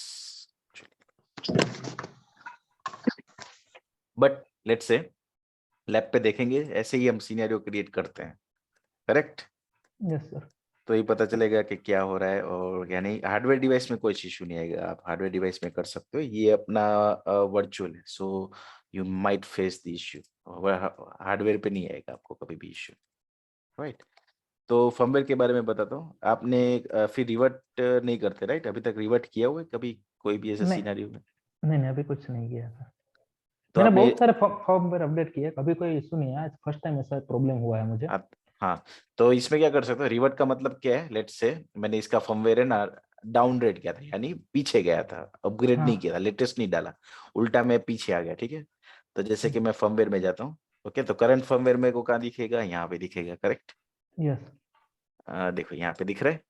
[SPEAKER 1] but let's say lab पे देखेंगे, ऐसे ही हम सिनेरियो क्रिएट करते हैं, करेक्ट?
[SPEAKER 2] Yes sir.
[SPEAKER 1] तो ये पता चलेगा कि क्या हो रहा है, और यानी हार्डवेयर डिवाइस में कोई इशू नहीं आएगा, आप हार्डवेयर डिवाइस में कर सकते हो, ये अपना वर्चुअल है, so you might face the issue, hardware पे नहीं आएगा आपको कभी भी इशू, राइट? तो फर्मवेयर के बारे में बताता हूँ, आपने फिर रिवर्ट नहीं करते, राइट? अभी तक रिवर्ट किया हुआ है कभी कोई भी ऐसे
[SPEAKER 2] नहीं
[SPEAKER 1] सिनेरियो में?
[SPEAKER 2] नहीं नहीं, अभी कुछ नहीं किया सर।
[SPEAKER 1] तो
[SPEAKER 2] मैंने
[SPEAKER 1] आपने
[SPEAKER 2] बहुत सारे फॉर्मवेयर अपडेट किए, कभी कोई इशू नहीं आया। आज फर्स्ट टाइम ऐसा प्रॉब्लम हुआ है मुझे।
[SPEAKER 1] आप, हाँ, तो इसमें क्या कर सकते हो, रिवर्ट का मतलब क्या है, लेट्स से मैंने इसका फर्मवेयर है ना डाउनग्रेड किया था, यानी पीछे गया था, अपग्रेड नहीं
[SPEAKER 2] हाँ।
[SPEAKER 1] किया था, लेटेस्ट नहीं डाला, उल्टा मैं पीछे आ गया, ठीक है? तो जैसे कि मैं फर्मवेयर में जाता हूँ, ओके, तो करंट फर्मवेयर मेरे को कहाँ दिखेगा, यहाँ पे दिखेगा, करेक्ट?
[SPEAKER 2] यस।
[SPEAKER 1] देखो यहाँ पे दिख रहा है।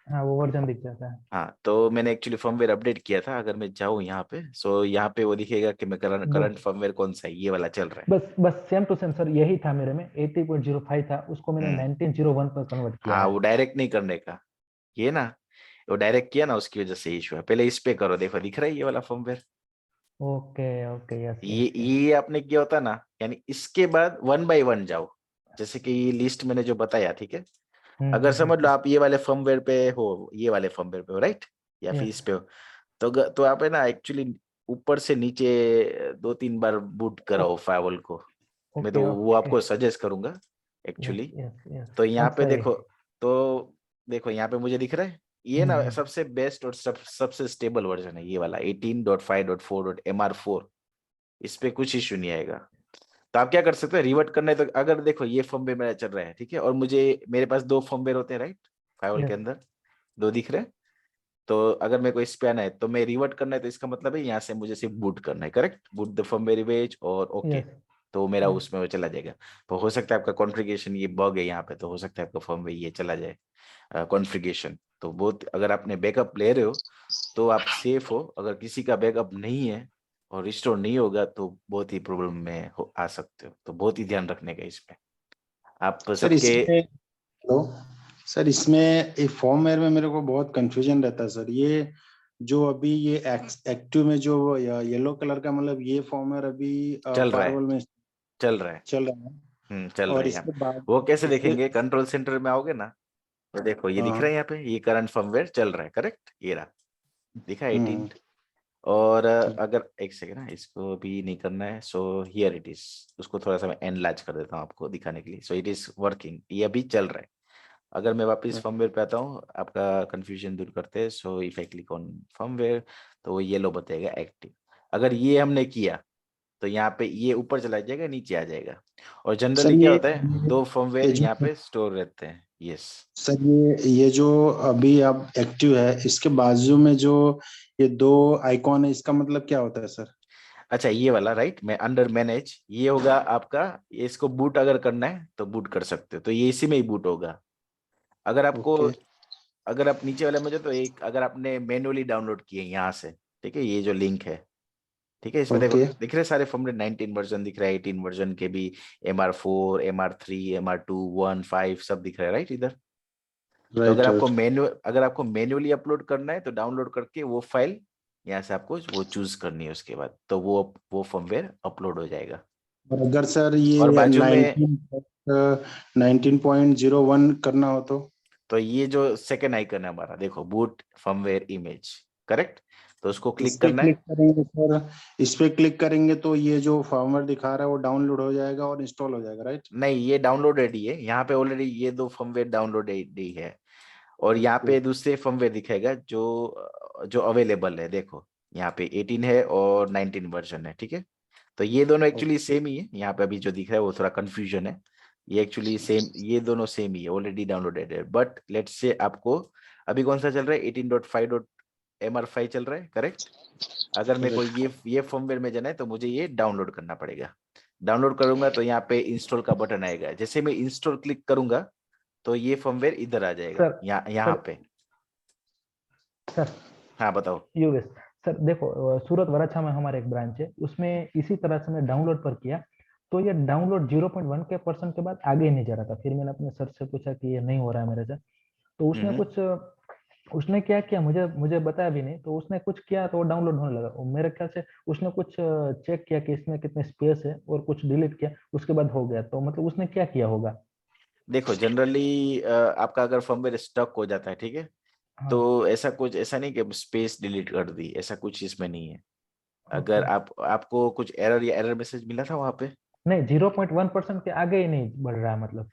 [SPEAKER 2] हाँ, वो वर्जन दिख जाता है।
[SPEAKER 1] हाँ, तो मैंने एक्चुअली फर्मवेयर अपडेट किया था, अगर मैं जाऊँ यहाँ पे, सो यहाँ पे वो दिखेगा कि मैं करंट
[SPEAKER 2] बस
[SPEAKER 1] फर्मवेयर कौन सा है, ये वाला चल रहा है।
[SPEAKER 2] बस बस सेम टू सेम सर, यही था मेरे में। 80.05 था, उसको मैंने
[SPEAKER 1] हम्म,
[SPEAKER 2] 1901 पर कन्वर्ट किया
[SPEAKER 1] हाँ,
[SPEAKER 2] है।
[SPEAKER 1] वो डायरेक्ट नहीं करने का, ये ना, वो डायरेक्ट किया ना, उसकी वजह से इशू है। पहले इस पे करो, देखो दिख रहा है ये वाला फर्मवेयर,
[SPEAKER 2] ओके ओके, यस
[SPEAKER 1] ये
[SPEAKER 2] यस यस।
[SPEAKER 1] ये आपने किया होता ना, यानी इसके बाद 1 by 1 जाओ, जैसे कि ये लिस्ट मैंने जो बताया, ठीक है? अगर समझ लो आप ये वाले फर्मवेयर पे हो, ये वाले फर्मवेयर पे हो, राइट, या फिर
[SPEAKER 2] यस।
[SPEAKER 1] इस पे हो, तो आप है ना एक्चुअली ऊपर से नीचे 2-3 बार बूट कराओ फायरवॉल को। मैं
[SPEAKER 2] ओके
[SPEAKER 1] तो वो
[SPEAKER 2] ओके।
[SPEAKER 1] आपको सजेस्ट करूंगा
[SPEAKER 2] यस
[SPEAKER 1] एक्चुअली।
[SPEAKER 2] Yes yes.
[SPEAKER 1] तो यहाँ पे
[SPEAKER 2] सॉरी।
[SPEAKER 1] देखो, तो देखो यहाँ पे मुझे दिख रहा है, ये ना
[SPEAKER 2] हम्म।
[SPEAKER 1] सबसे बेस्ट और सबसे स्टेबल वर्जन है ये वाला 18.5.4.mr4, इस पे कुछ इश्यू नहीं आएगा। तो आप क्या कर सकते हो, रिवर्ट करना है तो, अगर देखो ये फर्मवेयर मेरा चल रहा है, ठीक है, और मेरे पास 2 फर्मवेयर होते हैं, राइट, फायरवॉल के
[SPEAKER 2] यस
[SPEAKER 1] अंदर 2 दिख रहे हैं। तो अगर मेरे को इस पे आना है तो मैं रिवर्ट करना है, तो इसका मतलब है यहाँ से मुझे सिर्फ बूट करना है, correct, boot the firmware image और ओके,
[SPEAKER 2] यस
[SPEAKER 1] तो मेरा
[SPEAKER 2] यस।
[SPEAKER 1] उसमें वो चला जाएगा। तो हो सकता है आपका कॉन्फ़िगरेशन ये बग है यहाँ पे, तो हो सकता है आपका फर्मवेयर ये चला जाए कॉन्फ़िगरेशन। तो बहुत, अगर आपने बैकअप ले रहे हो तो आप सेफ हो, अगर किसी का बैकअप नहीं है और रिस्टोर नहीं होगा तो बहुत ही प्रॉब्लम में आ सकते हो, तो बहुत ही ध्यान रखने का इसमें आप
[SPEAKER 3] सर
[SPEAKER 1] सबके।
[SPEAKER 3] इसमें हेलो सर, इसमें एक फॉर्मवेयर में मेरे को बहुत कंफ्यूजन रहता है सर। ये जो अभी ये एक्टिव में जो येलो कलर का, मतलब ये फॉर्मवेयर अभी
[SPEAKER 1] चल रहा है,
[SPEAKER 3] फायरवॉल में
[SPEAKER 1] चल रहा है।
[SPEAKER 3] चल रहा है।
[SPEAKER 1] चल रहा
[SPEAKER 3] और
[SPEAKER 1] है यहाँ
[SPEAKER 3] इसके
[SPEAKER 1] पे।
[SPEAKER 3] बाद
[SPEAKER 1] वो कैसे
[SPEAKER 3] इसके
[SPEAKER 1] देखेंगे, कंट्रोल सेंटर में आओगे ना, तो देखो ये दिख रहा है यहाँ पे, ये करंट फर्मवेयर चल रहा है, करेक्ट, ये रहा, दिखा 18।
[SPEAKER 3] हम्म,
[SPEAKER 1] और
[SPEAKER 3] ठीक।
[SPEAKER 1] अगर एक सेकेंड ना, इसको भी नहीं करना है, सो हियर इट इज, उसको थोड़ा सा मैं एनलार्ज कर देता हूँ आपको दिखाने के लिए। सो इट इज वर्किंग, ये अभी चल रहा है। अगर मैं वापस फर्मवेयर पे आता हूँ, आपका कंफ्यूजन दूर करते हैं, so if I click on firmware तो वो येलो बताएगा एक्टिव। अगर ये हमने किया तो यहाँ पे ये ऊपर चला जाएगा, नीचे आ जाएगा। और
[SPEAKER 3] सर
[SPEAKER 1] जनरली क्या
[SPEAKER 3] ये
[SPEAKER 1] होता है, दो फर्मवेयर
[SPEAKER 3] ये जो
[SPEAKER 1] यहाँ पे स्टोर रहते हैं। यस।
[SPEAKER 3] सर ये जो अभी आप एक्टिव है, इसके बाजू में जो ये दो आइकॉन है, इसका मतलब क्या होता है सर?
[SPEAKER 1] अच्छा, ये वाला राइट, मैं अंडर मैनेज, ये होगा आपका, ये इसको बूट अगर करना है तो बूट कर सकते हो, तो ये इसी में ही बूट होगा। अगर आपको,
[SPEAKER 3] ओके
[SPEAKER 1] अगर आप नीचे वाले में जो, तो एक अगर आपने मैन्युअली डाउनलोड किए यहाँ से, ठीक है, ये जो लिंक है, ठीक है, इसमें देखो
[SPEAKER 3] ओके
[SPEAKER 1] दिख रहे सारे फॉर्मूले, 19 वर्जन दिख रहा है, 18 वर्जन के भी, MR4, MR3, MR2, 1, 5 सब दिख रहा है राइट इधर। तो
[SPEAKER 3] राइट राइट।
[SPEAKER 1] अगर आपको मैन्युअली अपलोड करना है तो डाउनलोड करके वो फाइल यहाँ से आपको वो चूज करनी है, उसके बाद तो वो फर्मवेयर अपलोड हो जाएगा।
[SPEAKER 3] और अगर सर
[SPEAKER 1] और
[SPEAKER 3] ये
[SPEAKER 1] बाजू में,
[SPEAKER 3] 19.01 करना हो
[SPEAKER 1] तो ये जो सेकंड आइकन है हमारा, देखो, बूट फर्मवेयर इमेज, करेक्ट, तो उसको
[SPEAKER 3] इस
[SPEAKER 1] क्लिक
[SPEAKER 3] पे
[SPEAKER 1] करना
[SPEAKER 3] क्लिक
[SPEAKER 1] है।
[SPEAKER 3] करेंगे सर, इस पे क्लिक करेंगे तो ये जो फर्मवेयर दिखा रहा है वो डाउनलोड हो जाएगा और इंस्टॉल हो जाएगा, राइट?
[SPEAKER 1] नहीं, ये डाउनलोडेड ही है, यहाँ पे ऑलरेडी ये दो फर्मवेयर डाउनलोडेड ही है। और यहाँ
[SPEAKER 3] ओके
[SPEAKER 1] पे दूसरे फर्मवेयर दिखेगा जो जो अवेलेबल है, देखो यहाँ पे 18 है और 19 वर्जन है, ठीक है। तो ये दोनों एक्चुअली सेम ही है, यहाँ पे अभी जो दिख रहा है वो थोड़ा कंफ्यूजन है, ये एक्चुअली सेम, ये दोनों सेम ही है, ऑलरेडी डाउनलोडेड है। बट लेट्स से आपको अभी कौन सा चल रहा है, 18.5.mr5 चल रहा है, करेक्ट। अगर मेरे को
[SPEAKER 3] करेक्ट।
[SPEAKER 1] ये फर्मवेयर में जाना है तो मुझे ये डाउनलोड करना पड़ेगा। डाउनलोड करूंगा तो यहाँ पे इंस्टॉल का बटन आएगा, जैसे मैं इंस्टॉल क्लिक करूंगा तो ये फर्मवेयर इधर आ जाएगा,
[SPEAKER 2] सर
[SPEAKER 1] यहाँ
[SPEAKER 2] सर
[SPEAKER 1] पे।
[SPEAKER 2] सर
[SPEAKER 1] हाँ बताओ।
[SPEAKER 2] योगेश सर, देखो सूरत वराछा में हमारा एक ब्रांच है, उसमें इसी तरह से मैं डाउनलोड पर किया, तो ये डाउनलोड 0.1 के परसेंट के बाद आगे ही नहीं जा रहा था। फिर मैंने अपने सर से पूछा कि ये नहीं हो रहा है मेरे से, तो
[SPEAKER 1] हम्म।
[SPEAKER 2] उसने क्या किया, मुझे मुझे बताया भी नहीं, तो उसने कुछ किया तो वो डाउनलोड होने लगा। और मेरे ख्याल से उसने कुछ चेक किया कि इसमें कितने स्पेस है और कुछ डिलीट किया, उसके बाद हो गया। तो मतलब उसने क्या किया होगा?
[SPEAKER 1] देखो जनरली आपका अगर फर्मवेयर स्टक हो जाता है, ठीक है,
[SPEAKER 2] हाँ।
[SPEAKER 1] तो ऐसा कुछ, ऐसा नहीं कि स्पेस डिलीट कर दी, ऐसा कुछ इसमें नहीं है। अगर
[SPEAKER 2] ओके।
[SPEAKER 1] आपको कुछ एरर या एरर मैसेज मिला था वहां पे,
[SPEAKER 2] नहीं, 0.1% के आगे ही नहीं बढ़ रहा है मतलब।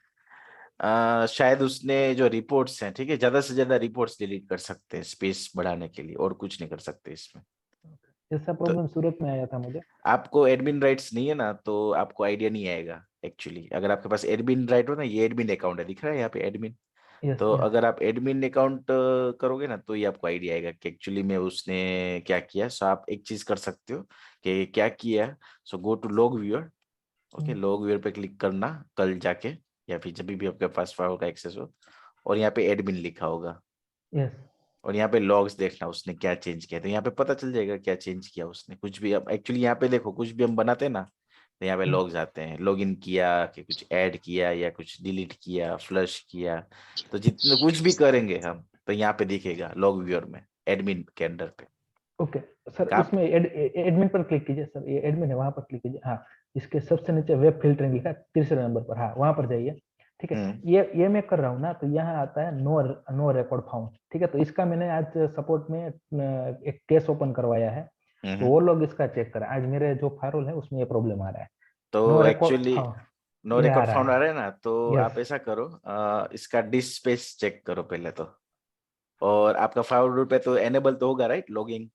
[SPEAKER 1] शायद उसने जो रिपोर्ट्स हैं, ठीक है, ज्यादा से ज्यादा रिपोर्ट्स डिलीट कर सकते हैं स्पेस बढ़ाने के लिए, और कुछ नहीं कर सकते इसमें।
[SPEAKER 2] ऐसा
[SPEAKER 1] तो
[SPEAKER 2] प्रॉब्लम सूरत में आया था मुझे।
[SPEAKER 1] आपको एडमिन राइट्स नहीं है ना, तो आपको आइडिया नहीं आएगा एक्चुअली। अगर आपके पास एडमिन राइट हो ना, ये एडमिन अकाउंट है, दिख रहा है यहाँ पे एडमिन,
[SPEAKER 2] यस
[SPEAKER 1] तो
[SPEAKER 2] यस।
[SPEAKER 1] अगर आप एडमिन अकाउंट करोगे ना तो ये आपको आइडिया आएगा कि एक्चुअली में उसने क्या किया। सो आप एक चीज कर सकते हो कि क्या किया, so go to log viewer. Okay, log viewer पे क्लिक करना कल जाके, या फिर जब भी आपके पास फाइल का एक्सेस हो, और यहाँ पे एडमिन लिखा होगा,
[SPEAKER 2] यस।
[SPEAKER 1] और यहाँ पे लॉग्स देखना उसने क्या चेंज किया, तो यहाँ पे पता चल जाएगा क्या चेंज किया उसने। कुछ भी अब एक्चुअली यहाँ पे देखो, कुछ भी हम बनाते हैं ना, तो यहाँ पे लॉग्स आते हैं, लॉग इन किया कि कुछ ऐड किया या कुछ डिलीट किया, फ्लश किया, तो जितने कुछ भी करेंगे हम तो यहाँ पे दिखेगा लॉग व्यूअर में, एडमिन के अंडर पे।
[SPEAKER 2] ओके सर,
[SPEAKER 1] काम।
[SPEAKER 2] इसमें एडमिन पर क्लिक कीजिए सर, ये एडमिन है, वहां पर क्लिक कीजिए। हाँ, इसके सबसे नीचे वेब फिल्टरिंग लिखा है, तीसरे नंबर पर, हाँ वहां पर जाइए। ठीक है,
[SPEAKER 1] हम्म।
[SPEAKER 2] ये मैं कर रहा हूँ ना, तो यहाँ आता है नो नो रिकॉर्ड फाउंड। ठीक है, तो इसका मैंने आज सपोर्ट में एक केस ओपन करवाया है, तो
[SPEAKER 1] हम्म।
[SPEAKER 2] वो लोग इसका चेक करें। आज मेरे जो फायरवॉल है उसमें ये प्रॉब्लम आ रहा है, नो
[SPEAKER 1] तो
[SPEAKER 2] रिकॉर्ड
[SPEAKER 1] एक्चुअली
[SPEAKER 2] फाउंड,
[SPEAKER 1] नो
[SPEAKER 2] ये आ
[SPEAKER 1] रिकॉर्ड
[SPEAKER 2] रहा
[SPEAKER 1] फाउंड
[SPEAKER 2] है।
[SPEAKER 1] आ रहा है ना, तो आप
[SPEAKER 2] यस।
[SPEAKER 1] ऐसा करो, इसका डिस्क स्पेस चेक करो पहले तो। और आपका फाइव रूट पे तो एनेबल तो होगा राइट, लॉगिंग,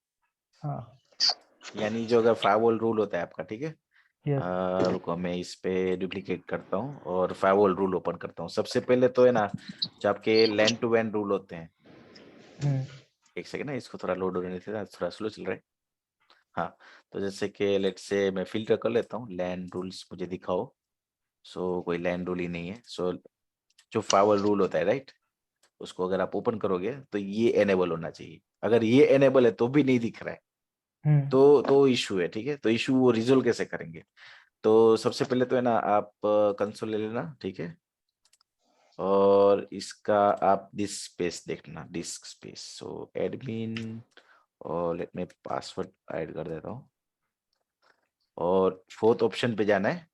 [SPEAKER 2] हाँ।
[SPEAKER 1] यानी जो अगर फाइवल रूल होता है आपका, ठीक है।
[SPEAKER 2] यस।
[SPEAKER 1] रुको, मैं इस पे डुप्लीकेट करता हूँ और फाइवल रूल ओपन करता हूँ। सबसे पहले तो है ना, जो आपके लैन टू वैन रूल होते हैं, एक सेकंड ना, इसको थोड़ा लोड होने देते हैं, थोड़ा स्लो चल रहा है। हाँ, तो जैसे कि लेट्स से मैं फिल्टर कर लेता हूँ, लैन रूल्स मुझे दिखाओ। सो कोई लैन रूल ही नहीं है। सो जो फाइवल रूल होता है राइट, उसको अगर आप ओपन करोगे तो ये एनेबल होना चाहिए। अगर ये एनेबल है तो भी नहीं दिख रहा है, तो इशू है, ठीक है। तो इशू वो रिजोल्व कैसे करेंगे, तो सबसे पहले तो है ना, आप कंसोल ले लेना, ठीक है। और इसका आप डिस्क स्पेस देखना, डिस्क स्पेस, सो एडमिन, और लेट में पासवर्ड ऐड कर देता हूँ, और फोर्थ ऑप्शन पे जाना है,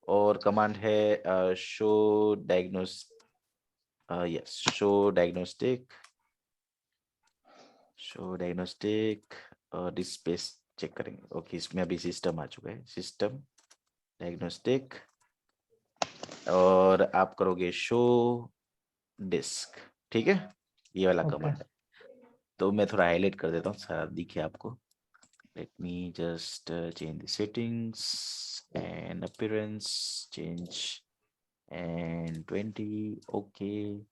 [SPEAKER 1] और कमांड है show diagnose, yes, show diagnostic, disk space check करेंगे। ओके, इसमें अभी सिस्टम आ चुका है, सिस्टम डायग्नोस्टिक, और आप करोगे शो डिस्क, ठीक है, ये वाला
[SPEAKER 2] ओके।
[SPEAKER 1] कमांड है। तो मैं थोड़ा हाईलाइट कर देता हूँ, सारा दिखे आपको। Let me just change the settings and appearance change and 20. Okay,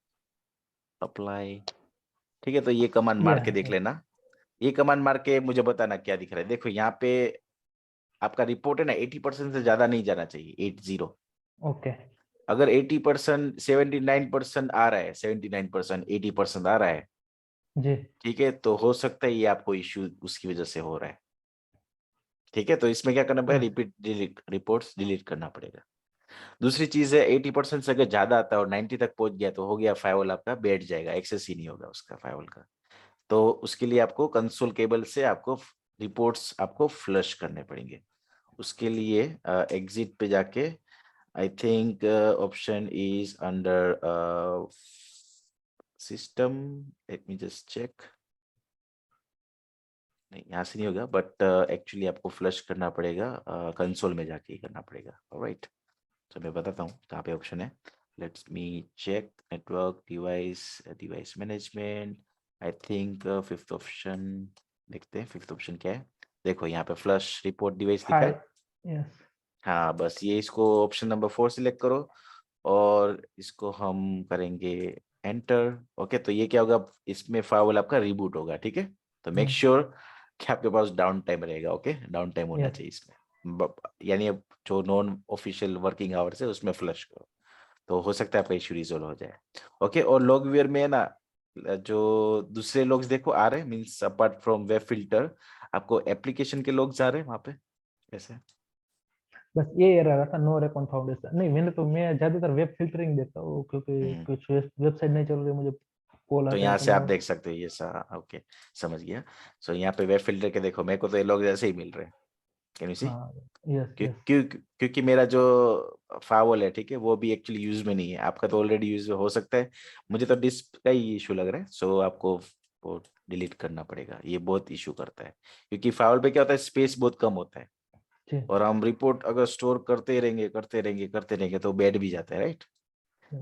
[SPEAKER 1] apply. ठीक है, तो ये कमांड मार के देख लेना। ये कमांड मार के मुझे बताना क्या दिख रहा है। देखो यहाँ पे आपका रिपोर्ट है ना 80% से ज्यादा नहीं जाना चाहिए, 80।
[SPEAKER 2] ओके
[SPEAKER 1] अगर 80%, 79% आ रहा है, 79%, 80% आ रहा है,
[SPEAKER 2] जी
[SPEAKER 1] ठीक है, तो हो सकता है ये आपको इश्यू उसकी वजह से हो रहा है। ठीक है, तो इसमें क्या करना पड़ेगा, रिपीट डिलीट रिपोर्ट्स डिलीट करना पड़ेगा। दूसरी चीज है 80% से अगर ज्यादा आता है और 90 तक पहुंच गया तो हो गया, फायरवॉल आपका बैठ जाएगा, एक्सेस ही नहीं होगा उसका फायरवॉल का। तो उसके लिए आपको कंसोल केबल से आपको रिपोर्ट्स आपको फ्लश करने पड़ेंगे। उसके लिए एग्जिट पे जाके I think option is under system, let me just check. नहीं, यहाँ से नहीं होगा, बट एक्चुअली आपको फ्लश करना पड़ेगा, कंसोल में जाके ही करना पड़ेगा। ऑलराइट, तो मैं बताता हूँ कहाँ पे ऑप्शन है। Let's me check network device management. I think fifth option, देखते हैं फिफ्थ ऑप्शन क्या है। देखो यहाँ पे फ्लश रिपोर्ट डिवाइस लिखा है।
[SPEAKER 2] यस
[SPEAKER 1] हाँ, बस ये इसको ऑप्शन नंबर 4 सिलेक्ट करो और इसको हम करेंगे एंटर। ओके, तो ये क्या होगा, इसमें फायरवॉल आपका रिबूट होगा। ठीक है, तो मेक श्योर कि आपके पास डाउन टाइम रहेगा। ओके, डाउन टाइम होना चाहिए इसमें, यानी अब जो नॉन ऑफिशियल वर्किंग आवर्स है उसमें फ्लश करो, तो हो सकता है आपका इश्यू रिजोल्व हो जाए। ओके, और लॉगवियर में ना जो दूसरे लॉग्स देखो आ रहे हैं, means apart from web filter आपको एप्लीकेशन के लॉग्स आ रहे हैं वहां पे ऐसे।
[SPEAKER 2] बस ये एरर आ रहा था, नो रेकॉन फाउंडेशन। नहीं मैं ज्यादातर वेब फिल्टरिंग देता हूँ क्योंकि कुछ वेबसाइट नहीं चल रही, मुझे कॉल
[SPEAKER 1] तो
[SPEAKER 2] आता है
[SPEAKER 1] यहाँ
[SPEAKER 2] तो
[SPEAKER 1] से आप
[SPEAKER 2] मैं
[SPEAKER 1] देख सकते हो ये ओके, समझ गया। सो यहाँ पे वेब फिल्टर के देखो, मेरे को तो ये लोग जैसे ही मिल रहे हैं। कैन यू सी?
[SPEAKER 2] हाँ यस
[SPEAKER 1] क्यों
[SPEAKER 2] यस
[SPEAKER 1] क्यों क्योंकि मेरा जो फावल है, ठीक है, वो भी एक्चुअली यूज में नहीं है। आपका तो ऑलरेडी यूज हो सकता है, मुझे तो डिस्क का ही इशू लग रहा है। सो आपको वो डिलीट करना पड़ेगा, ये बहुत इशू करता है। क्योंकि फावल पे क्या होता है, स्पेस बहुत कम होता है,
[SPEAKER 2] जी
[SPEAKER 1] और हम रिपोर्ट अगर स्टोर करते रहेंगे तो बैठ भी जाता है, राइट।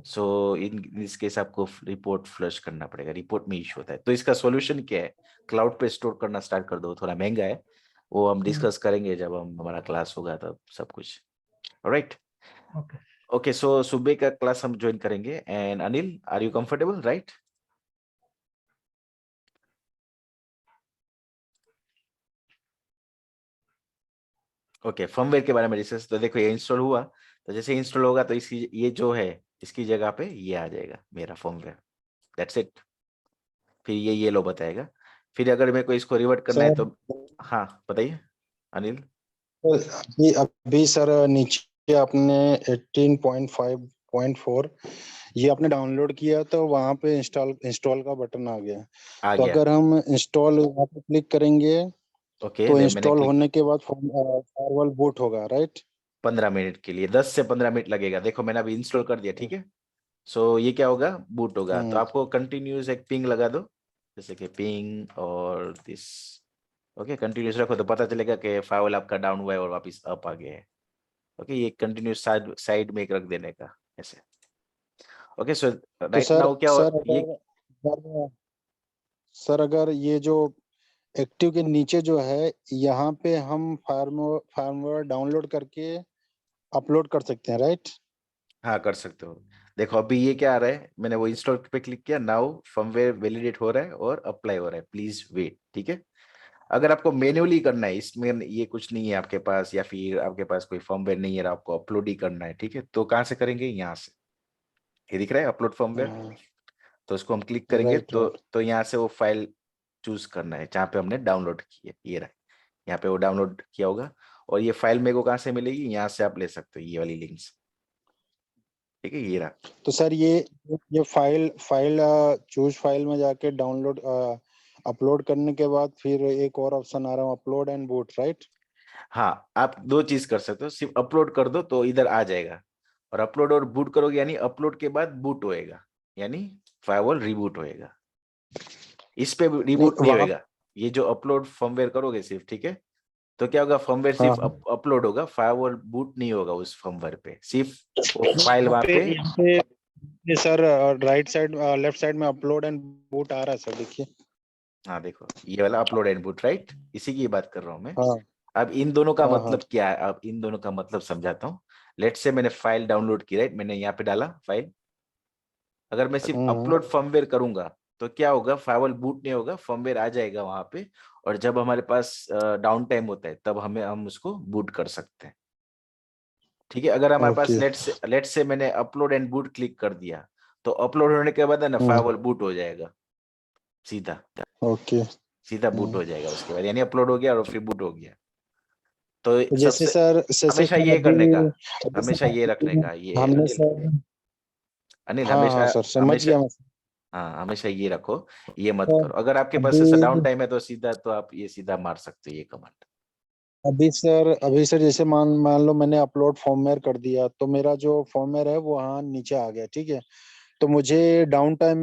[SPEAKER 1] सो इन इस केस आपको रिपोर्ट फ्लश करना पड़ेगा, रिपोर्ट में इशू होता है। तो इसका सॉल्यूशन क्या है, क्लाउड पे स्टोर करना स्टार्ट कर दो। थोड़ा महंगा है, वो हम डिस्कस करेंगे जब हमारा क्लास होगा तब सब कुछ। Alright,
[SPEAKER 2] okay
[SPEAKER 1] okay. सो सुबह का क्लास हम ज्वाइन करेंगे। And Anil, are you comfortable, right? Okay, firmware के बारे में डिस्कस। तो देखो ये इंस्टॉल हुआ, तो जैसे इंस्टॉल होगा तो इसकी ये जो है इसकी जगह पे ये आ जाएगा मेरा फर्मवेयर, दैट्स इट। फिर ये येलो बताएगा। फिर अगर मेरे को इसको रिवर्ट करना है
[SPEAKER 3] सर
[SPEAKER 1] तो हाँ बताइए अनिल।
[SPEAKER 3] अभी सर नीचे आपने 18.5.4 ये आपने डाउनलोड किया तो वहां पे इंस्टॉल का बटन आ गया।
[SPEAKER 1] आ
[SPEAKER 3] तो
[SPEAKER 1] गया।
[SPEAKER 3] अगर हम इंस्टॉल वहां पे क्लिक करेंगे
[SPEAKER 1] ओके,
[SPEAKER 3] तो
[SPEAKER 1] मैंने
[SPEAKER 3] इंस्टॉल
[SPEAKER 1] क्लिक
[SPEAKER 3] होने के बाद फायरवॉल बूट होगा, राइट?
[SPEAKER 1] 15 मिनट के लिए, 10 से 15 मिनट लगेगा। देखो मैंने अभी इंस्टॉल कर दिया, ठीक है। सो ये क्या होगा, बूट होगा। तो आपको कंटिन्यूस एक पिंग लगा दो, जैसे कि पिंग और दिस। ओके, कंटिन्यूस रखो तो पता चलेगा कि फाइल आपका डाउन हुआ है और वापस अप आ गया है। ओके, ये कंटिन्यूस साइड साइड में एक रख देने का ऐसे। ओके, सो
[SPEAKER 3] तो
[SPEAKER 1] राइट नाउ क्या ये
[SPEAKER 3] सर अगर ये जो एक्टिव के नीचे जो है यहाँ पे हम फार्मवेयर डाउनलोड करके अपलोड कर सकते हैं, राइट?
[SPEAKER 1] हाँ कर सकते हो। देखो अभी ये क्या आ रहा है, मैंने वो इंस्टॉल पे क्लिक किया, नाउ फर्मवेयर वैलिडेट हो रहा है और अप्लाई हो रहा है, प्लीज वेट। ठीक है, अगर आपको मैन्युअली करना है, इसमें ये कुछ नहीं है आपके पास, या फिर आपके पास कोई फर्मवेयर नहीं है, आपको अपलोड ही करना है, ठीक है, तो कहाँ से करेंगे, यहाँ से ये दिख रहा है अपलोड फर्मवेयर। तो उसको हम क्लिक करेंगे
[SPEAKER 3] राइट राइट।
[SPEAKER 1] तो यहाँ से वो फाइल चूज करना है जहाँ पे हमने डाउनलोड की है, ये रहा, यहाँ पे वो डाउनलोड किया होगा। और ये फाइल मेरे को कहाँ से मिलेगी, यहाँ से आप ले सकते हो ये वाली लिंक से। ठीक है, ये रहा।
[SPEAKER 3] तो सर ये फाइल फाइल चूज फाइल में जाके डाउनलोड अपलोड करने के बाद फिर एक और ऑप्शन आ रहा है, अपलोड एंड बूट, राइट?
[SPEAKER 1] हाँ, आप दो चीज कर सकते हो, सिर्फ अपलोड कर दो तो इधर आ जाएगा, और अपलोड और बूट करोगे यानी अपलोड के बाद बूट होएगा, यानी फायरवॉल रिबूट होएगा। इस पे
[SPEAKER 3] नहीं
[SPEAKER 1] रिबूट नहीं
[SPEAKER 3] वहां।
[SPEAKER 1] होएगा, ये जो अपलोड फर्मवेयर करोगे सिर्फ, ठीक है, तो क्या होगा, फर्मवेयर
[SPEAKER 3] हाँ
[SPEAKER 1] सिर्फ
[SPEAKER 3] हाँ।
[SPEAKER 1] अपलोड होगा, फायरवॉल बूट नहीं होगा उस फर्मवेयर पे, सिर्फ वो फाइल
[SPEAKER 3] यहाँ
[SPEAKER 1] वहां
[SPEAKER 3] पे
[SPEAKER 1] पे।
[SPEAKER 3] यहाँ पे ये sir right side left side में अपलोड एंड बूट आ रहा है सर, देखिए।
[SPEAKER 1] हाँ देखो ये वाला अपलोड इनपुट, राइट, इसी की बात कर रहा हूँ मैं।
[SPEAKER 3] हाँ
[SPEAKER 1] अब इन दोनों का
[SPEAKER 3] हाँ हाँ
[SPEAKER 1] मतलब क्या है, अब इन दोनों का मतलब समझाता हूँ। लेट्स से मैंने फाइल डाउनलोड की, राइट, मैंने यहाँ पे डाला फाइल। अगर मैं सिर्फ
[SPEAKER 3] हम्म,
[SPEAKER 1] अपलोड फर्मवेयर करूंगा तो क्या होगा, फाइल बूट नहीं होगा, फर्मवेयर आ जाएगा वहां पे, और जब हमारे पास डाउन टाइम होता है तब हम उसको बूट कर सकते हैं। ठीक है, अगर हमारे पास
[SPEAKER 3] ओके
[SPEAKER 1] लेट्स से मैंने अपलोड एंड बूट क्लिक कर दिया, तो अपलोड होने के बाद है ना
[SPEAKER 3] हम्म,
[SPEAKER 1] फाइल बूट हो जाएगा, सीधा
[SPEAKER 3] ओके
[SPEAKER 1] सीधा बूट
[SPEAKER 3] हम्म।
[SPEAKER 1] हो जाएगा उसके बाद, यानी अपलोड हो गया और फिर बूट हो गया। तो
[SPEAKER 3] तो जैसे
[SPEAKER 1] सबसे
[SPEAKER 3] सर जैसे
[SPEAKER 1] हमेशा
[SPEAKER 3] सर
[SPEAKER 1] ये
[SPEAKER 3] अभी
[SPEAKER 1] करने का,
[SPEAKER 3] अभी
[SPEAKER 1] हमेशा ये रखने
[SPEAKER 3] सर
[SPEAKER 1] का, ये
[SPEAKER 3] हमने
[SPEAKER 1] अनिल,
[SPEAKER 3] सर
[SPEAKER 1] अनिल
[SPEAKER 3] हाँ हाँ
[SPEAKER 1] हमेशा,
[SPEAKER 3] सर समझ
[SPEAKER 1] हमेशा,
[SPEAKER 3] गया मैं
[SPEAKER 1] हाँ हमेशा ये रखो, ये मत
[SPEAKER 3] सर
[SPEAKER 1] करो। अगर आपके पास ऐसा डाउन
[SPEAKER 3] अभी
[SPEAKER 1] टाइम है तो सीधा, तो आप ये सीधा मार सकते हो ये कमांड।
[SPEAKER 3] अभी सर जैसे मान मान लो मैंने अपलोड फॉर्मवेयर कर दिया तो मेरा जो फॉर्मवेयर है वो हाँ नीचे आ गया, ठीक है। तो मुझे डाउन टाइम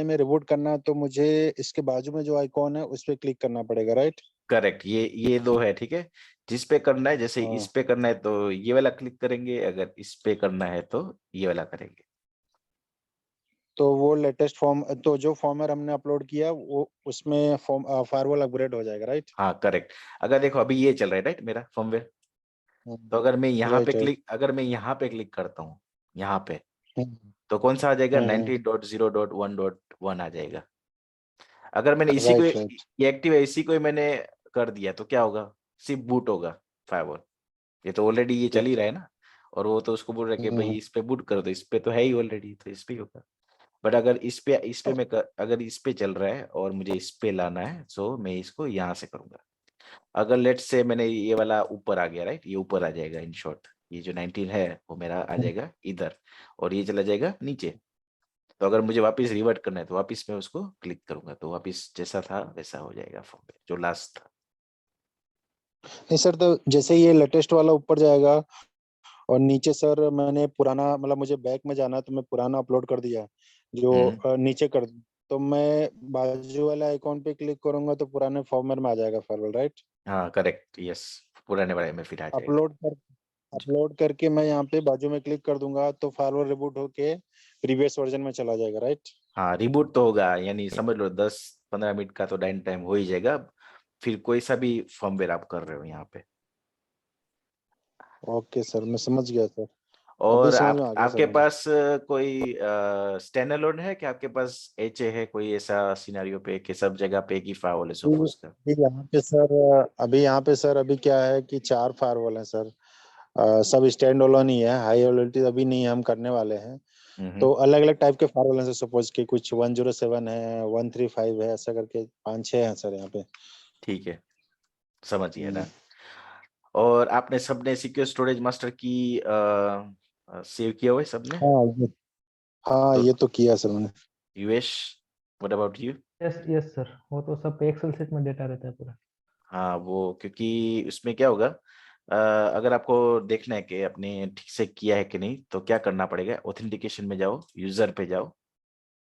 [SPEAKER 3] में रिबूट करना है तो मुझे इसके बाजू में जो आइकॉन है उस पर क्लिक करना पड़ेगा, राइट?
[SPEAKER 1] करेक्ट, ये दो है, ठीक है। जिस पे करना है, जैसे इस
[SPEAKER 3] हाँ
[SPEAKER 1] पे करना है तो ये वाला क्लिक करेंगे, अगर इस पे करना है तो ये वाला करेंगे।
[SPEAKER 3] तो वो लेटेस्ट फॉर्म तो जो फॉर्मवेयर हमने अपलोड किया वो उसमें फॉर्म फायरवॉल अपग्रेड हो जाएगा, राइट?
[SPEAKER 1] हाँ करेक्ट। अगर देखो अभी ये चल रहा है, राइट, मेरा फर्मवेयर, तो अगर मैं यहाँ पे
[SPEAKER 3] राइट राइट
[SPEAKER 1] क्लिक, अगर मैं यहाँ पे क्लिक करता हूँ, यहाँ पे, तो कौन सा आ जाएगा, 90.0.1.1 आ जाएगा। अगर मैंने इसी को,
[SPEAKER 3] राइट राइट
[SPEAKER 1] ये एक्टिव है, इसी को ही मैंने कर दिया तो क्या होगा, सिर्फ बूट होगा फायरवॉल। ये तो ऑलरेडी ये चल ही रहा है ना, और वो तो उसको बोल रहा है कि भाई इस पे बूट करो, तो इस पे तो है ही ऑलरेडी, तो इस पे ही होगा। बट अगर इस पे अगर इस पे चल रहा है और मुझे इस पे लाना है, सो मैं इसको यहाँ से करूंगा। अगर लेट्स से मैंने ये वाला ऊपर आ गया, राइट, ये ऊपर आ जाएगा इन शॉर्ट, ये जो 19 है वो मेरा आ जाएगा इधर, और ये चला जाएगा नीचे। तो अगर मुझे वापस रिवर्ट करना है तो वापस मैं उसको क्लिक करूंगा, तो वापस जैसा था वैसा हो जाएगा फॉर्म में जो लास्ट था।
[SPEAKER 3] नहीं सर, तो जैसे ये लेटेस्ट वाला ऊपर जाएगा और नीचे सर मैंने पुराना मतलब मुझे बैक में जाना है तो मैं पुराना अपलोड कर दिया जो
[SPEAKER 1] हम्म,
[SPEAKER 3] नीचे कर, तो मैं बाजू वाले आइकॉन पे क्लिक करूंगा तो पुराने फॉर्मेट में आ जाएगा फाइल, राइट?
[SPEAKER 1] हाँ करेक्ट, यस, पुराने वाले में फिर आ जाएगा।
[SPEAKER 3] अपलोड कर अपलोड करके मैं यहाँ पे बाजू में क्लिक कर दूंगा तो फाइल रिबूट होके प्रीवियस वर्जन में चला जाएगा, राइट?
[SPEAKER 1] हाँ रिबूट तो होगा, यानी समझ लो 10-15 मिनट का तो डाउन टाइम हो ही जाएगा, फिर कोई सा भी फर्मवेयर आप कर रहे हो यहाँ पे।
[SPEAKER 3] ओके सर, मैं समझ गया सर। अभी
[SPEAKER 1] और
[SPEAKER 3] समझ
[SPEAKER 1] आप
[SPEAKER 3] में आ गया सर
[SPEAKER 1] आपके
[SPEAKER 3] मुझे।
[SPEAKER 1] पास कोई स्टैंड अलोन है कि आपके पास एचए है, कोई ऐसा सिनेरियो पे कि सब जगह पे एक ही फायरवॉल है,
[SPEAKER 3] अभी
[SPEAKER 1] सपोज कर।
[SPEAKER 3] यहाँ पे सर अभी क्या है कि 4 फायरवॉल हैं सर। सब स्टैंड अलोन ही है, हाई अवेलेबिलिटी अभी नहीं हम करने वाले हैं।
[SPEAKER 1] हम्म,
[SPEAKER 3] तो अलग अलग टाइप के फायरवॉल हैं, सपोज कि कुछ 107 है, 135 है, ऐसा करके 5-6 हैं सर यहाँ पे।
[SPEAKER 1] ठीक है, समझ गया
[SPEAKER 3] हम्म,
[SPEAKER 1] ना। और आपने सबने सिक्योर स्टोरेज मास्टर की सेव किया हुआ है सबने?
[SPEAKER 3] हाँ हाँ
[SPEAKER 1] तो
[SPEAKER 3] ये तो किया सर मैंने।
[SPEAKER 1] यूएश, what about you?
[SPEAKER 2] Yes yes sir, वो तो सब एक्सेल शीट में डेटा रहता है पूरा।
[SPEAKER 1] हाँ वो, क्योंकि उसमें क्या होगा, अगर आपको देखना है कि आपने ठीक से किया है कि नहीं, तो क्या करना पड़ेगा, ऑथेंटिकेशन में जाओ, यूजर पे जाओ,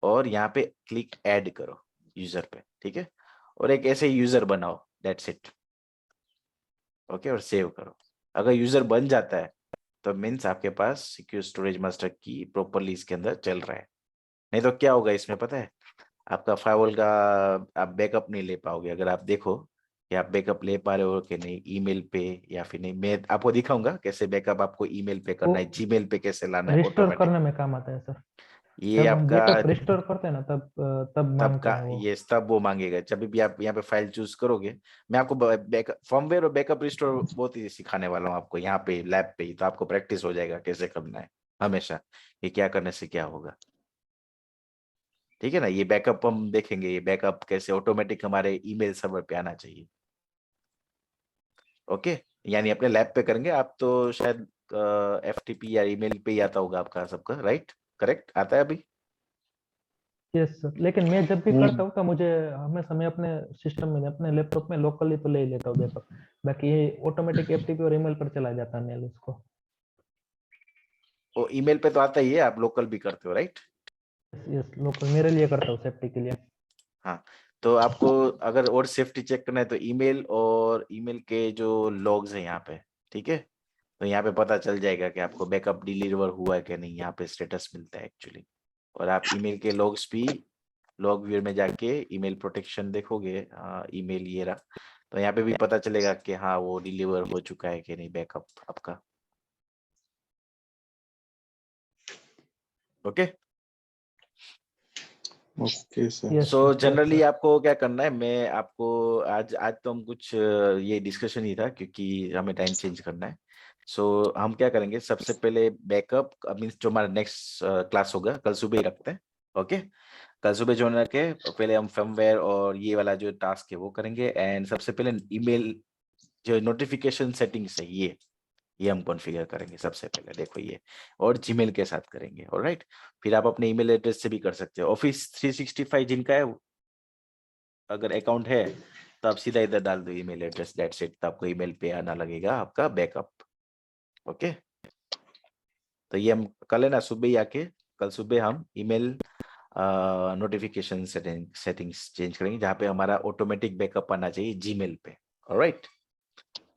[SPEAKER 1] और यहाँ पे क्लिक ऐड करो यूजर पे, ठीक है, और एक ऐसे यूजर बनाओ, दैट्स इट। ओके, और सेव करो। अगर यूजर बन जाता है तो मीन्स आपके पास सिक्योर स्टोरेज मास्टर की प्रॉपरली इसके अंदर चल रहा है। नहीं तो क्या होगा इसमें पता है, आपका फायरवॉल का आप बैकअप नहीं ले पाओगे। अगर आप देखो कि आप बैकअप ले पा रहे हो कि नहीं ईमेल पे, या फिर नहीं, मैं आपको दिखाऊंगा कैसे बैकअप आपको ईमेल पे
[SPEAKER 2] वो
[SPEAKER 1] करना है, जीमेल पे कैसे लाना है
[SPEAKER 2] रिस्टोर
[SPEAKER 1] ऑटोमेटिक।
[SPEAKER 2] करने में काम आता है सर।
[SPEAKER 1] ये
[SPEAKER 2] जब हम
[SPEAKER 1] आपका
[SPEAKER 2] बैकअप रिस्टोर करते हैं ना तब
[SPEAKER 1] तब
[SPEAKER 2] मांगते
[SPEAKER 1] का,
[SPEAKER 2] हैं वो।
[SPEAKER 1] ये तब वो मांगेगा जब भी आप यहाँ पे फाइल चूज करोगे। मैं आपको बैकअप फर्मवेयर और बैकअप रिस्टोर बहुत ही सिखाने वाला हूँ आपको यहाँ पे लैब पे ही, तो आपको प्रैक्टिस हो जाएगा कैसे करना है हमेशा, ये क्या करने से क्या होगा। ठीक है ना, ये बैकअप हम देखेंगे, ये बैकअप कैसे ऑटोमेटिक हमारे ईमेल सर्वर पे आना चाहिए। ओके, यानी अपने लैब पे करेंगे, आप तो शायद एफटीपी या ईमेल पे ही आता होगा आपका सबका, राइट, करेक्ट आता है अभी।
[SPEAKER 2] यस सर, लेकिन मैं जब भी
[SPEAKER 3] हम्म,
[SPEAKER 2] करता हूँ तो मुझे हमेशा मैं अपने सिस्टम में अपने लैपटॉप में लोकली तो ले ही लेता हूँ बैकअप। बाकी ये ऑटोमेटिक एफटीपी और ईमेल पर चला जाता है मेल उसको।
[SPEAKER 1] वो ईमेल पे तो आता ही है, आप लोकल भी करते हो, राइट।
[SPEAKER 2] यस लोकल मेरे लिए करता हूँ सेफ्टी के लिए।
[SPEAKER 1] हाँ, तो आपको अगर और सेफ्टी चेक करना है तो ईमेल, और ईमेल के जो लॉग्स हैं यहाँ पे, ठीक है, तो यहाँ पे पता चल जाएगा कि आपको बैकअप डिलीवर हुआ है कि नहीं, यहाँ पे स्टेटस मिलता है एक्चुअली। और आप ईमेल के लॉग्स भी लॉग व्यू में जाके ईमेल प्रोटेक्शन देखोगे, ईमेल ये रहा, तो यहाँ पे भी पता चलेगा कि हाँ वो डिलीवर हो चुका है कि नहीं बैकअप आपका। Okay
[SPEAKER 3] okay sir.
[SPEAKER 2] Yes
[SPEAKER 1] so
[SPEAKER 2] sir, yes
[SPEAKER 1] generally
[SPEAKER 2] sir.
[SPEAKER 1] आपको क्या करना है, मैं आपको आज आज तो हम कुछ ये डिस्कशन ही था क्योंकि हमें टाइम चेंज करना है। सो हम क्या करेंगे, सबसे पहले बैकअप मीन्स जो हमारा नेक्स्ट क्लास होगा कल सुबह ही रखते हैं। ओके कल सुबह जो रखे, पहले हम फर्मवेयर और ये वाला जो टास्क है वो करेंगे। एंड सबसे पहले ईमेल जो नोटिफिकेशन सेटिंग्स है ये हम कॉन्फ़िगर करेंगे सबसे पहले, देखो ये, और जीमेल के साथ करेंगे। ऑलराइट, फिर आप अपने ईमेल एड्रेस से भी कर सकते हो। ऑफिस 365 जिनका है, अगर अकाउंट है तो आप सीधा इधर डाल दो ईमेल एड्रेस, दैट्स इट, तो आपको ईमेल पे आना लगेगा आपका बैकअप। ओके तो ये हम कल है ना सुबह ही आके, कल सुबह हम ईमेल नोटिफिकेशन सेटिंग्स चेंज करेंगे, जहाँ पे हमारा ऑटोमेटिक बैकअप आना चाहिए जीमेल पे। ऑलराइट,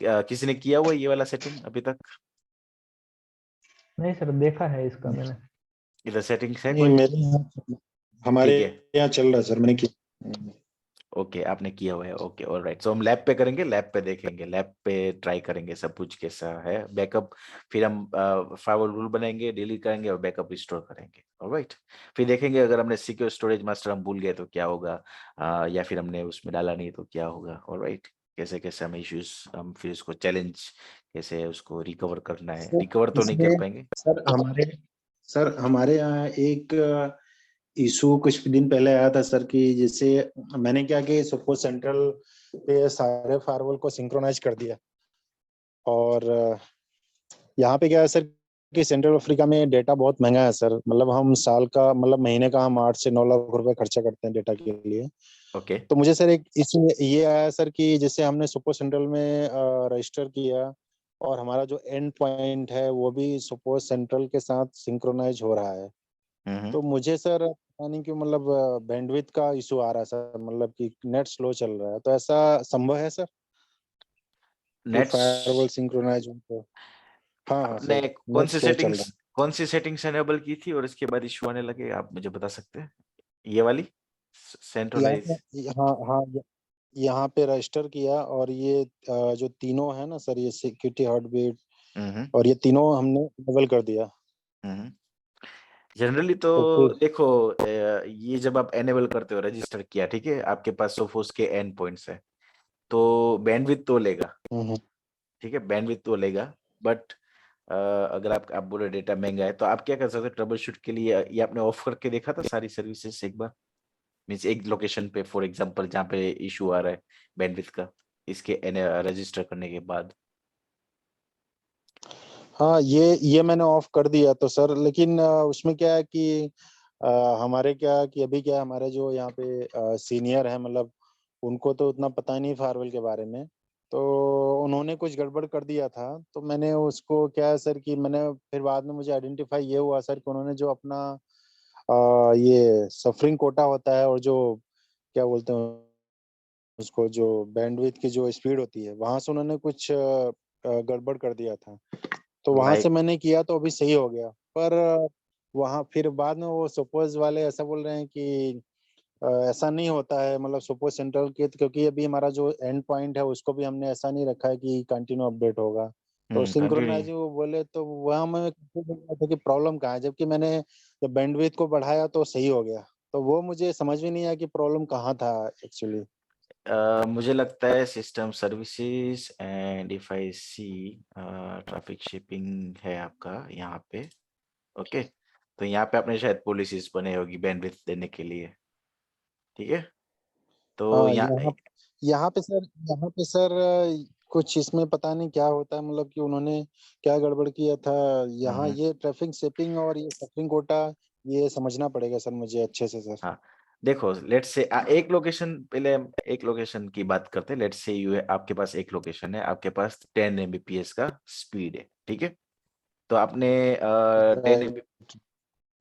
[SPEAKER 1] किसी ने किया हुआ ये वाला सेटिंग अभी तक?
[SPEAKER 2] नहीं सर, देखा है इसका मैंने।
[SPEAKER 1] इधर सेटिंग्स है
[SPEAKER 3] नहीं,
[SPEAKER 1] कोई?
[SPEAKER 3] मेरे यहाँ हमारे
[SPEAKER 1] ठीक है,
[SPEAKER 3] यहाँ चल रहा है सर, मैंने किया।
[SPEAKER 1] ओके आपने किया हुआ है। ओके ऑलराइट, सो हम लैब पे करेंगे, लैब पे देखेंगे, लैब पे ट्राई करेंगे सब कुछ कैसा है बैकअप। फिर हम फायरवॉल रूल बनाएंगे, डिलीट करेंगे और बैकअप रिस्टोर करेंगे। ऑलराइट, फिर देखेंगे अगर हमने सिक्योर स्टोरेज मास्टर हम भूल गए तो क्या होगा, या फिर हमने उसमें डाला नहीं तो क्या होगा। ऑलराइट, कैसे कैसे हम इश्यूज, हम फिर उसको चैलेंज कैसे उसको रिकवर करना है,
[SPEAKER 3] सर
[SPEAKER 1] रिकवर तो नहीं कर
[SPEAKER 3] इसमें
[SPEAKER 1] पाएंगे।
[SPEAKER 3] सर हमारे यहाँ एक इशू कुछ दिन पहले आया था सर, कि जैसे मैंने क्या कि सपोज सेंट्रल पे सारे फायरवॉल को सिंक्रोनाइज कर दिया, और यहाँ पे क्या है सर कि सेंट्रल अफ्रीका में डेटा बहुत महंगा है सर। मतलब हम साल का, मतलब महीने का हम 8 से 9 लाख रुपए खर्चा करते हैं डेटा के लिए।
[SPEAKER 1] ओके
[SPEAKER 3] तो मुझे सर एक इसमें ये आया सर कि जैसे हमने सपोज सेंट्रल में रजिस्टर किया, और हमारा जो एंड पॉइंट है वो भी सपोज सेंट्रल के साथ सिंक्रोनाइज हो रहा है। तो मुझे सर पता नहीं क्यों, मतलब बैंडविड्थ का इशू आ रहा है सर, मतलब कि नेट स्लो चल रहा है। तो ऐसा संभव है सर कि
[SPEAKER 1] नेट्स,
[SPEAKER 3] फायरवॉल सिंक्रोनाइज हो तो? हाँ हाँ
[SPEAKER 1] आपने
[SPEAKER 3] सर, नेट स्लो चल रहा है।
[SPEAKER 1] कौन सी सेटिंग्स एनेबल की थी और इसके बाद इश्यू आने लगे, आप मुझे बता सकते हैं? ये वाली
[SPEAKER 3] यहाँ
[SPEAKER 1] सेंट्रलाइज?
[SPEAKER 3] पे हाँ हाँ यहाँ पे रजिस्टर किया, और ये जो तीनों है ना सर, ये सिक्योरिटी, हार्ट बीट,
[SPEAKER 1] हम्म
[SPEAKER 3] और ये तीनों हमने इनेबल कर दिया।
[SPEAKER 1] हम्म जनरली तो
[SPEAKER 3] तो फिर
[SPEAKER 1] देखो, ये जब आप एनेबल करते हो, रजिस्टर किया, ठीक है, आपके पास सोफोस के एंड पॉइंट्स है, तो बैंडविड्थ तो लेगा,
[SPEAKER 3] हम्म,
[SPEAKER 1] ठीक है, बैंडविड्थ तो लेगा। बट अगर आप बोले डेटा महंगा है, तो आप क्या कर सकते हो ट्रबल शूट के लिए, ये आपने ऑफ करके देखा था सारी सर्विसेज एक बार, मीन्स एक लोकेशन पे फॉर एग्जांपल जहाँ पे इशू आ रहा है बैंडविड्थ का, इसके रजिस्टर करने के बाद?
[SPEAKER 3] हाँ ये मैंने ऑफ कर दिया तो सर, लेकिन उसमें क्या है कि हमारे क्या है कि अभी क्या है, हमारे जो यहाँ पे सीनियर है, मतलब उनको तो उतना पता नहीं फायरवॉल के बारे में। तो उन्होंने कुछ गड़बड़ कर दिया था, तो मैंने उसको क्या है सर कि मैंने फिर बाद में मुझे आइडेंटिफाई ये हुआ सर कि उन्होंने जो अपना ये सफरिंग कोटा होता है, और जो क्या बोलते हैं उसको, जो बैंडविड्थ की जो स्पीड होती है, वहां से उन्होंने कुछ गड़बड़ कर दिया था। तो वहां से
[SPEAKER 1] लाइक
[SPEAKER 3] मैंने किया तो अभी सही हो गया। पर वहां फिर बाद में वो सपोज वाले ऐसा बोल रहे हैं कि ऐसा नहीं होता है, मतलब सपोज सेंट्रल के, क्योंकि अभी हमारा जो एंड पॉइंट है उसको भी हमने ऐसा नहीं रखा है कि कंटिन्यू अपडेट होगा। तो
[SPEAKER 1] कंटिन्यू।
[SPEAKER 3] सिंक्रोनाइज वो बोले, तो वहां मैं confuse हो गया था कि प्रॉब्लम कहाँ है, जबकि मैंने जब बैंडविड्थ को बढ़ाया तो सही हो गया। तो वो मुझे समझ में नहीं आया कि प्रॉब्लम कहाँ था एक्चुअली।
[SPEAKER 1] मुझे लगता है system services, and if I see traffic shipping है आपका यहाँ पे। ओके, तो यहाँ पे आपने शायद पॉलिसीज बनाई होगी बैंडविड्थ देने के लिए, ठीक है, तो
[SPEAKER 3] हाँ,
[SPEAKER 1] यहाँ
[SPEAKER 3] यहाँ पे सर कुछ इसमें पता नहीं क्या होता है, मतलब कि उन्होंने क्या गड़बड़ किया था। यहाँ
[SPEAKER 1] हम्म
[SPEAKER 3] ये ट्रैफिक शेपिंग और ये सफरिंग कोटा, ये समझना पड़ेगा सर मुझे अच्छे से सर।
[SPEAKER 1] हाँ, देखो लेट्स से एक लोकेशन, पहले हम एक लोकेशन की बात करते हैं। लेट्स से यू है, आपके पास एक लोकेशन है, आपके पास 10 Mbps का स्पीड है, ठीक है, तो आपने 10
[SPEAKER 3] राइट।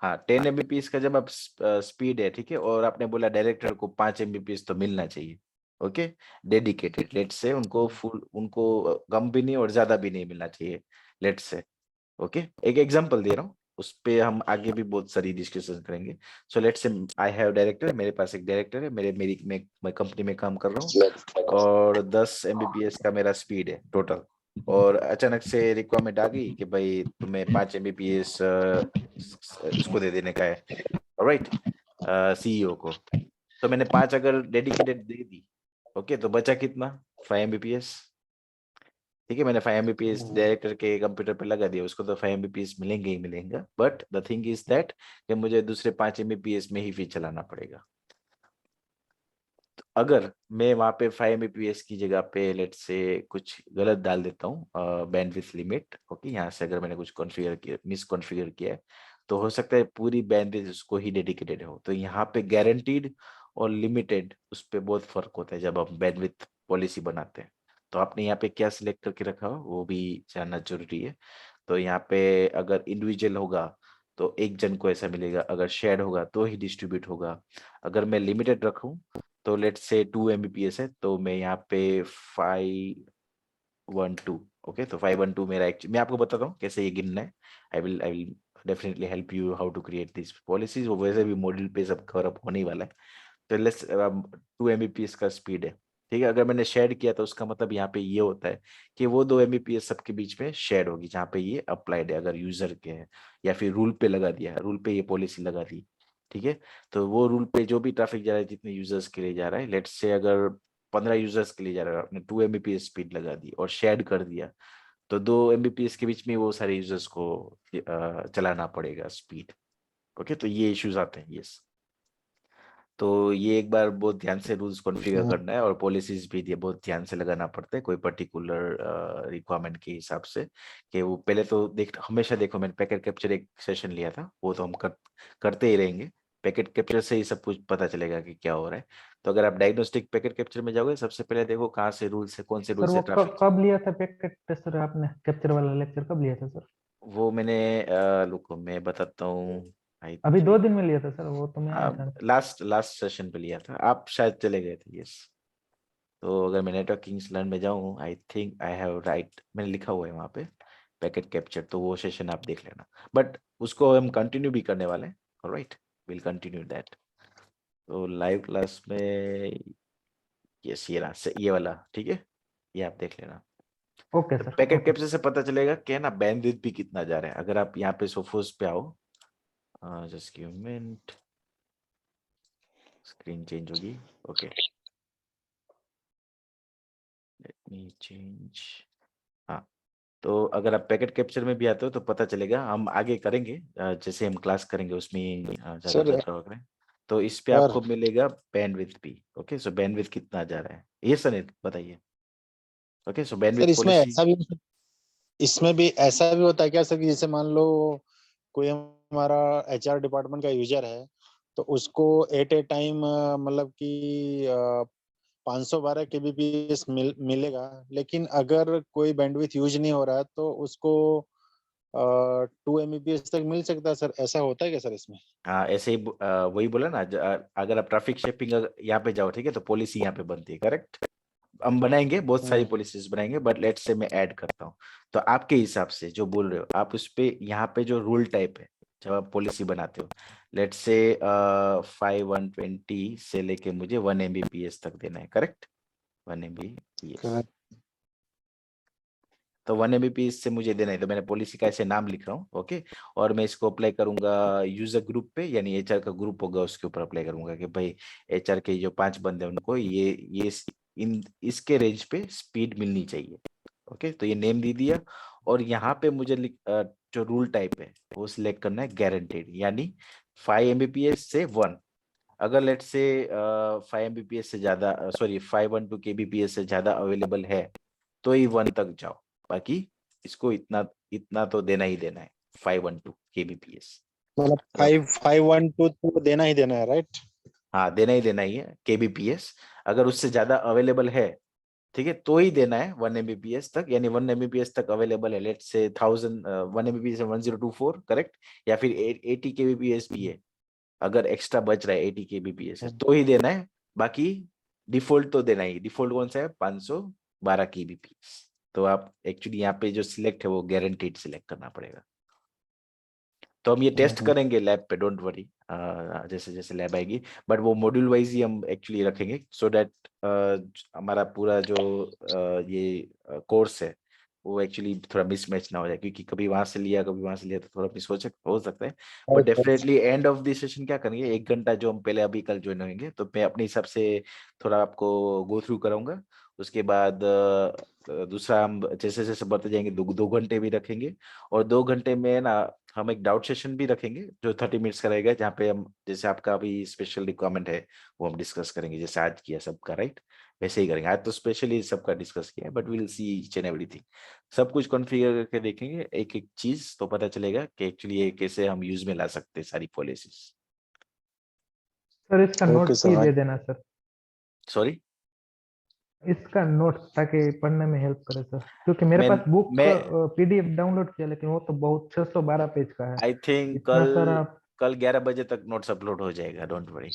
[SPEAKER 1] हाँ 10 Mbps का जब आप स्पीड है, ठीक है, और आपने बोला डायरेक्टर को 5 Mbps तो मिलना चाहिए। ओके, डेडिकेटेड, लेट्स से उनको फुल, उनको कम भी नहीं और ज्यादा भी नहीं मिलना चाहिए, लेट्स से। ओके, एक एग्जांपल दे रहा हूँ, उस पे हम आगे भी बहुत सारी डिस्कशन करेंगे। So let's say I have director, मेरे पास एक डायरेक्टर है, मेरी मैं कंपनी में काम कर रहा हूँ और 10 Mbps का मेरा स्पीड है टोटल, और अचानक से रिक्वायरमेंट आ गई कि भाई तुम्हें 5 Mbps उसको दे देने का है, राइट, CEO को। तो मैंने 5 अगर डेडिकेटेड दे दी, ओके, तो बचा कितना, 5 Mbps। ठीक है, मैंने 5 Mbps डायरेक्टर के कंप्यूटर पे लगा दिया, उसको तो 5 Mbps मिलेंगे ही मिलेंगे, but the thing is that कि मुझे दूसरे 5 Mbps में ही फिर चलाना पड़ेगा। तो अगर मैं वहां पे 5 Mbps की जगह पे लेट से कुछ गलत डाल देता हूँ बैंडविड्थ लिमिट, ओके, यहाँ से अगर मैंने कुछ कॉन्फ़िगर किया, मिस कॉन्फ़िगर किया है, तो हो सकता है पूरी बैंडविड्थ उसको ही डेडिकेटेड हो। तो यहाँ पे गारंटीड और लिमिटेड उस पर बहुत फर्क होता है जब हम बैंडविड्थ पॉलिसी बनाते हैं। तो आपने यहाँ पे क्या सिलेक्ट करके रखा हो वो भी जानना जरूरी है। तो यहाँ पे अगर इंडिविजुअल होगा तो एक जन को ऐसा मिलेगा, अगर शेयर होगा तो ही डिस्ट्रीब्यूट होगा। अगर मैं लिमिटेड रखूं तो लेट्स से 2 Mbps है, तो मैं यहाँ पे 512, ओके, तो 512 मेरा मैं आपको बताता हूँ कैसे ये गिनना है। I will definitely help you how to create this policies, वो वैसे भी मॉड्यूल पे सब कवर अप होने ही वाला है। तो लेट्स 2 Mbps का स्पीड है, ठीक है। अगर मैंने शेयर किया तो उसका मतलब यहाँ पे ये होता है कि वो 2 Mbps सबके बीच में शेयर होगी, जहाँ पे ये अप्लाइड है अगर यूजर के है, या फिर रूल पे लगा दिया, रूल पे ये पॉलिसी लगा दी, ठीक है। तो वो रूल पे जो भी ट्रैफिक जा रहा है, जितने यूजर्स के लिए जा रहा है, लेट्स से अगर 15 यूजर्स के लिए जा रहा है, आपने 2 Mbps स्पीड लगा दी और शेयर कर दिया, तो 2 Mbps के बीच में वो सारे यूजर्स को चलाना पड़ेगा स्पीड, ओके। तो ये इश्यूज आते हैं, यस। तो ये एक बार बहुत ध्यान से रूल्स कॉन्फ़िगर करना है, और पॉलिसीज भी ये बहुत ध्यान से लगाना पड़ता है कोई पर्टिकुलर रिक्वायरमेंट के हिसाब से, कि वो पहले तो हमेशा देखो, मैंने पैकेट कैप्चर एक सेशन लिया था, वो तो हम करते ही रहेंगे। पैकेट कैप्चर से ही सब कुछ पता चलेगा कि क्या हो रहा है। तो अगर आप डायग्नोस्टिक पैकेट कैप्चर में जाओगे, सबसे पहले देखो कहाँ से रूल्स है, कौन से रूल
[SPEAKER 2] सर
[SPEAKER 1] से
[SPEAKER 2] वो
[SPEAKER 1] ट्रैफिक।
[SPEAKER 2] कब लिया था पैकेट टेस्टर आपने, कैप्चर वाला लेक्चर कब लिया था सर?
[SPEAKER 1] वो मैंने रुको मैं बताता हूँ, आई
[SPEAKER 2] अभी 2 दिन
[SPEAKER 1] थिंक
[SPEAKER 2] में लिया था सर, वो तो मैं आया था।
[SPEAKER 1] लास्ट लास्ट सेशन पे लिया था, आप शायद चले गए थे, यस। तो अगर मैं नेटवर्क किंग्स लर्न में जाऊँ, I think I have right, मैंने लिखा हुआ है वहाँ पे पैकेट कैप्चर, तो वो सेशन आप देख लेना, बट उसको हम कंटिन्यू भी करने वाले हैं, ऑलराइट, विल कंटिन्यू दैट। तो लाइव क्लास में यस, ये वाला ठीक है, ये आप देख लेना।
[SPEAKER 2] ओके
[SPEAKER 1] तो
[SPEAKER 2] सर,
[SPEAKER 1] पैकेट
[SPEAKER 2] ओके।
[SPEAKER 1] कैप्चर से पता चलेगा कि ना बैंडविड्थ भी कितना जा रहा है। अगर आप यहाँ पे सोफोस पे आओ, just give minute, screen change होगी, ओके, लेट मी चेंज। हाँ, तो अगर आप पैकेट कैप्चर में भी आते हो तो पता चलेगा, हम आगे करेंगे जैसे हम क्लास करेंगे उसमें ज्यादा
[SPEAKER 3] सर
[SPEAKER 1] बेटर होगा। तो इस पे
[SPEAKER 3] सर
[SPEAKER 1] आपको मिलेगा बैंडविड्थ भी, ओके। सो बैंडविड्थ कितना जा रहा है ये सर बताइए, okay. So
[SPEAKER 3] sir
[SPEAKER 1] bandwidth policy,
[SPEAKER 3] इसमें भी ऐसा भी होता है क्या सर कि जैसे मान लो कोई हमारा HR डिपार्टमेंट का यूजर है, तो उसको एट ए टाइम मतलब कि 512 kbps मिलेगा, लेकिन अगर कोई बैंडविड्थ यूज नहीं हो रहा है तो उसको 2 Mbps तक मिल सकता है सर, ऐसा होता है क्या सर इसमें?
[SPEAKER 1] हाँ ऐसे ही वही बोला ना, अगर आप ट्रैफिक शेपिंग यहाँ पे जाओ, ठीक है, तो पॉलिसी यहाँ पे बनती है, करेक्ट। हम बनाएंगे, बहुत सारी पॉलिसीज बनाएंगे, बट लेट्स से मैं ऐड करता हूँ। तो आपके हिसाब से जो बोल रहे हो आप, उस पे यहाँ पे जो रूल टाइप है जब आप पॉलिसी बनाते हो, लेट्स से 5120 से लेके मुझे 1 Mbps तक देना है, करेक्ट, 1 Mbps। तो 1 Mbps से मुझे देना है, तो मैंने पॉलिसी का ऐसे नाम लिख रहा हूँ, ओके। और मैं इसको अप्लाई करूंगा यूजर ग्रुप पे, यानी HR का ग्रुप होगा उसके ऊपर अप्लाई करूंगा कि भाई HR के जो 5 बंदे हैं उनको ये इन इसके रेंज पे स्पीड मिलनी चाहिए, ओके। तो ये नेम दे दिया, और यहाँ पे मुझे जो रूल टाइप है वो सिलेक्ट करना है गारंटेड, यानी 5 Mbps से 1। अगर लेट से 5 Mbps से ज्यादा, सॉरी 512 kbps से ज्यादा अवेलेबल है तो ही 1 तक जाओ, बाकी इसको इतना इतना तो देना ही देना है, 512 kbps।
[SPEAKER 3] मतलब
[SPEAKER 1] अगर
[SPEAKER 3] 512 तो देना ही देना है, राइट?
[SPEAKER 1] हाँ देना ही देना ही है kbps, अगर उससे ज्यादा अवेलेबल है, ठीक है, तो ही देना है 1 Mbps तक, यानी 1 Mbps तक अवेलेबल है, लेट से 1 Mbps है 1024, करेक्ट, या फिर 80 kbps भी है, अगर एक्स्ट्रा बच रहा है 80 kbps है तो ही देना है, बाकी डिफॉल्ट तो देना ही। डिफॉल्ट कौन सा है, 512 kbps। तो आप एक्चुअली यहाँ पे जो सिलेक्ट है वो गारंटीड सिलेक्ट करना पड़ेगा। तो हम ये टेस्ट
[SPEAKER 3] हम्म।
[SPEAKER 1] करेंगे लैब पे, डोंट वरी, जैसे जैसे लैब आएगी, बट वो मॉड्यूल वाइज ही हम एक्चुअली रखेंगे, सो दैट हमारा पूरा जो ये कोर्स है वो एक्चुअली थोड़ा मिसमैच ना हो जाए, क्योंकि कभी वहां से लिया कभी वहां से लिया तो थोड़ा मिस हो सकता है। But definitely end of the session क्या करेंगे, 1 घंटा जो हम पहले अभी कल ज्वाइन होंगे, तो मैं अपने हिसाब से थोड़ा आपको गो थ्रू कराऊंगा। उसके बाद दूसरा हम जैसे जैसे बढ़ते जाएंगे 2 घंटे भी रखेंगे, और 2 घंटे में ना हम एक डाउट सेशन भी रखेंगे जो 30 मिनट्स का रहेगा, जहाँ पे हम जैसे आपका अभी स्पेशल रिक्वायरमेंट है वो हम डिस्कस करेंगे, जैसे आज किया सबका, राइट? वैसे ही करेंगे। आज तो स्पेशली सबका डिस्कस किया है, but will see each and everything, सब कुछ कॉन्फ़िगर करके देखेंगे, एक एक चीज, तो पता चलेगा कि एक्चुअली ये कैसे हम यूज में ला सकते हैं सारी पॉलिसीज।
[SPEAKER 2] सर इसका
[SPEAKER 3] ओके
[SPEAKER 2] नोट्स भी
[SPEAKER 3] सर।
[SPEAKER 2] दे देना सर,
[SPEAKER 1] सॉरी,
[SPEAKER 2] इसका नोट्स, ताकि पढ़ने में हेल्प करे सर, क्योंकि मेरे
[SPEAKER 1] मैं
[SPEAKER 2] पास बुक
[SPEAKER 1] मैं
[SPEAKER 2] पीडीएफ डाउनलोड किया, लेकिन वो तो बहुत 612 पेज का है।
[SPEAKER 1] आई थिंक
[SPEAKER 2] इतना सर आप
[SPEAKER 1] कल 11 बजे तक नोट्स अपलोड हो जाएगा, डोंट वरी।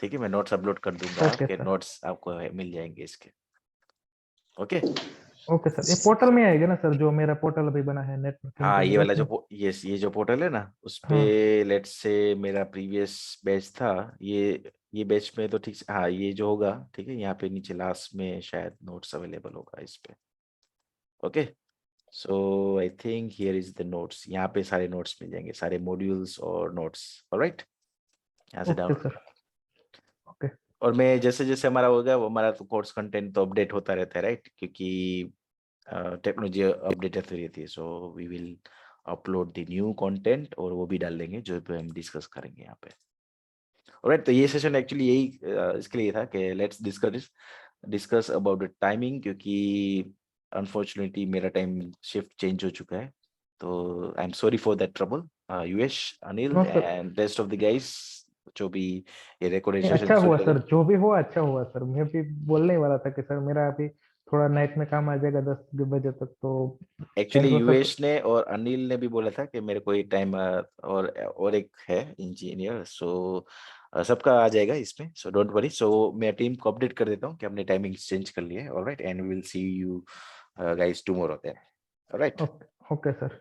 [SPEAKER 1] ठीक है, मैं नोट्स अपलोड कर दूंगा,
[SPEAKER 2] ओके
[SPEAKER 1] आपके
[SPEAKER 2] सर।
[SPEAKER 1] नोट्स आपको मिल जाएंगे इसके। ओके।
[SPEAKER 2] ओके सर, ये पोर्टल में आएगा ना सर, जो मेरा पोर्टल अभी बना है नेटवर्किंग
[SPEAKER 1] हाँ,
[SPEAKER 2] के लिए,
[SPEAKER 1] ये वाला
[SPEAKER 2] उसमें?
[SPEAKER 1] ये जो पोर्टल है ना, उस पे
[SPEAKER 2] हाँ।
[SPEAKER 1] लेट्स से मेरा प्रीवियस बैच था, ये बैच में तो ठीक से, हाँ ये जो होगा, ठीक है, यहाँ पे नीचे लास्ट में शायद नोट्स अवेलेबल होगा इस पे। Okay, so I think here is the notes, यहाँ पे सारे नोट्स मिल जाएंगे, सारे मॉड्यूल्स और नोट्स, ऑलराइट, यहाँ से
[SPEAKER 2] ओके
[SPEAKER 1] डाउनलोड।
[SPEAKER 2] सर। ओके
[SPEAKER 1] और मैं जैसे जैसे हमारा होगा, वो हमारा तो कोर्स कंटेंट तो अपडेट होता रहता है, राइट? क्योंकि टेक्नोलॉजी अपडेट होती रहती है, so we will upload the new content, और वो भी डाल देंगे जो पे हम डिस्कस करेंगे यहाँ पे। ऑलराइट, तो ये सेशन एक्चुअली यही इसके लिए था कि let's discuss about the timing, क्योंकि अनफॉर्चुनेटली मेरा टाइम शिफ्ट चेंज हो चुका है, तो I am sorry for that trouble. यूएश, Anil
[SPEAKER 2] no sir,
[SPEAKER 1] and rest of the guys जो भी ये रिकॉर्डेड
[SPEAKER 2] नहीं,
[SPEAKER 1] सेशन
[SPEAKER 2] अच्छा
[SPEAKER 1] सुन
[SPEAKER 2] हुआ
[SPEAKER 1] रहे
[SPEAKER 2] सर,
[SPEAKER 1] थे।
[SPEAKER 2] जो भी हुआ अच्छा हुआ सर। मैं भी बोलने ही वाला था कि सर मेरा अभी थोड़ा नाइट में काम आ जाएगा 10 बजे तक, तो
[SPEAKER 1] एक्चुअली
[SPEAKER 2] थैंक यू सर।
[SPEAKER 1] यूएश ने और अनिल ने भी बोला था कि मेरे को एक टाइम और एक है इंजीनियर, सो सबका आ जाएगा इसमें, सो डोंट वरी। सो मैं टीम को अपडेट कर देता हूँ कि हमने टाइमिंग चेंज कर लिया है, alright, and we will see you guys tomorrow then, alright.
[SPEAKER 2] Okay okay sir.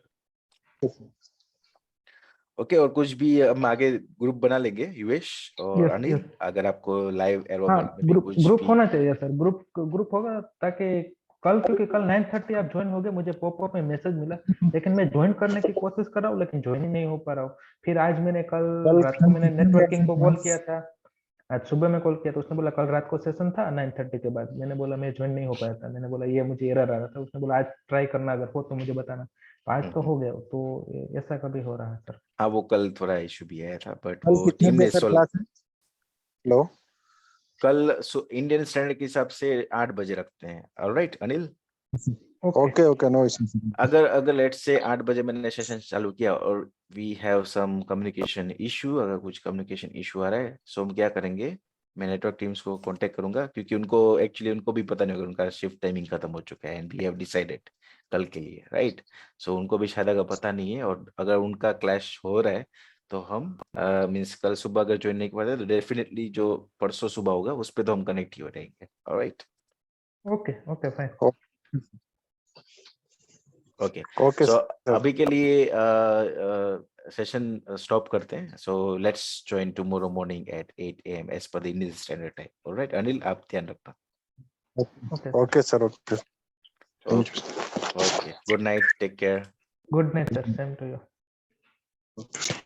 [SPEAKER 1] Okay, और कुछ भी हम आगे ग्रुप बना लेंगे, यूएश और
[SPEAKER 2] यस
[SPEAKER 1] अनिल,
[SPEAKER 2] यस।
[SPEAKER 1] अगर आपको लाइव
[SPEAKER 2] हाँ,
[SPEAKER 1] एनवायरनमेंट में भी
[SPEAKER 2] ग्रुप
[SPEAKER 1] कुछ
[SPEAKER 2] ग्रुप
[SPEAKER 1] भी।
[SPEAKER 2] होना चाहिए सर, ग्रुप ग्रुप होगा, ताकि कल, क्योंकि कल 9:30 आप ज्वाइन हो गए, मुझे पॉपअप में मैसेज मिला, लेकिन मैं ज्वाइन करने की कोशिश कर रहा हूँ, लेकिन ज्वाइन ही नहीं हो पा रहा हूँ। फिर आज मैंने, कल रात को मैंने नेटवर्किंग को कॉल किया था, आज सुबह में कॉल किया, तो उसने बोला कल रात को सेशन था 9:30 के बाद। मैंने बोला मैं ज्वाइन नहीं हो पाया था, मैंने बोला ये मुझे एरर आ रहा था। उसने बोला आज ट्राई करना, अगर हो तो मुझे बताना। तो आज तो हो गया, तो ऐसा कभी हो रहा है सर।
[SPEAKER 1] हाँ, वो कल थोड़ा इशू भी आया था, बट
[SPEAKER 3] कल
[SPEAKER 1] वो
[SPEAKER 3] कितने
[SPEAKER 1] टीम
[SPEAKER 3] बजे
[SPEAKER 1] ने
[SPEAKER 3] सर
[SPEAKER 1] सोल्व।
[SPEAKER 3] क्लास है? हेलो।
[SPEAKER 1] कल इंडियन स्टैंडर्ड के हिसाब से 8 बजे रखते हैं, alright Anil.
[SPEAKER 2] Okay
[SPEAKER 3] okay okay, no issues.
[SPEAKER 1] अगर अगर लेट्स से 8 बजे मैंने सेशन चालू किया और we have some communication issue, अगर कुछ कम्युनिकेशन इशू आ रहा है, सो हम क्या करेंगे, मैं नेटवर्क टीम्स को कांटेक्ट करूंगा, क्योंकि उनको भी पता नहीं होगा, उनका शिफ्ट टाइमिंग खत्म हो चुका है एंड वी हैव डिसाइडेड कल के लिए, राइट? सो उनको भी शायद अगर पता नहीं है, और अगर उनका क्लैश हो रहा है, तो हम मीन्स कल सुबह अगर ज्वाइन नहीं कर पाते तो डेफिनेटली जो परसों सुबह होगा उस पर तो हम कनेक्ट ही हो रहेंगे, alright.
[SPEAKER 2] Okay okay fine.
[SPEAKER 1] Okay,
[SPEAKER 3] okay
[SPEAKER 1] so
[SPEAKER 3] sir.
[SPEAKER 1] अभी के लिए सेशन स्टॉप करते हैं, so let's join tomorrow morning at 8 AM as per the Indian standard time, alright Anil, आप ध्यान रखना।
[SPEAKER 2] Okay
[SPEAKER 3] okay sir, okay. Thank
[SPEAKER 1] okay, good night, take care.
[SPEAKER 2] Good night sir, same to you.
[SPEAKER 3] You.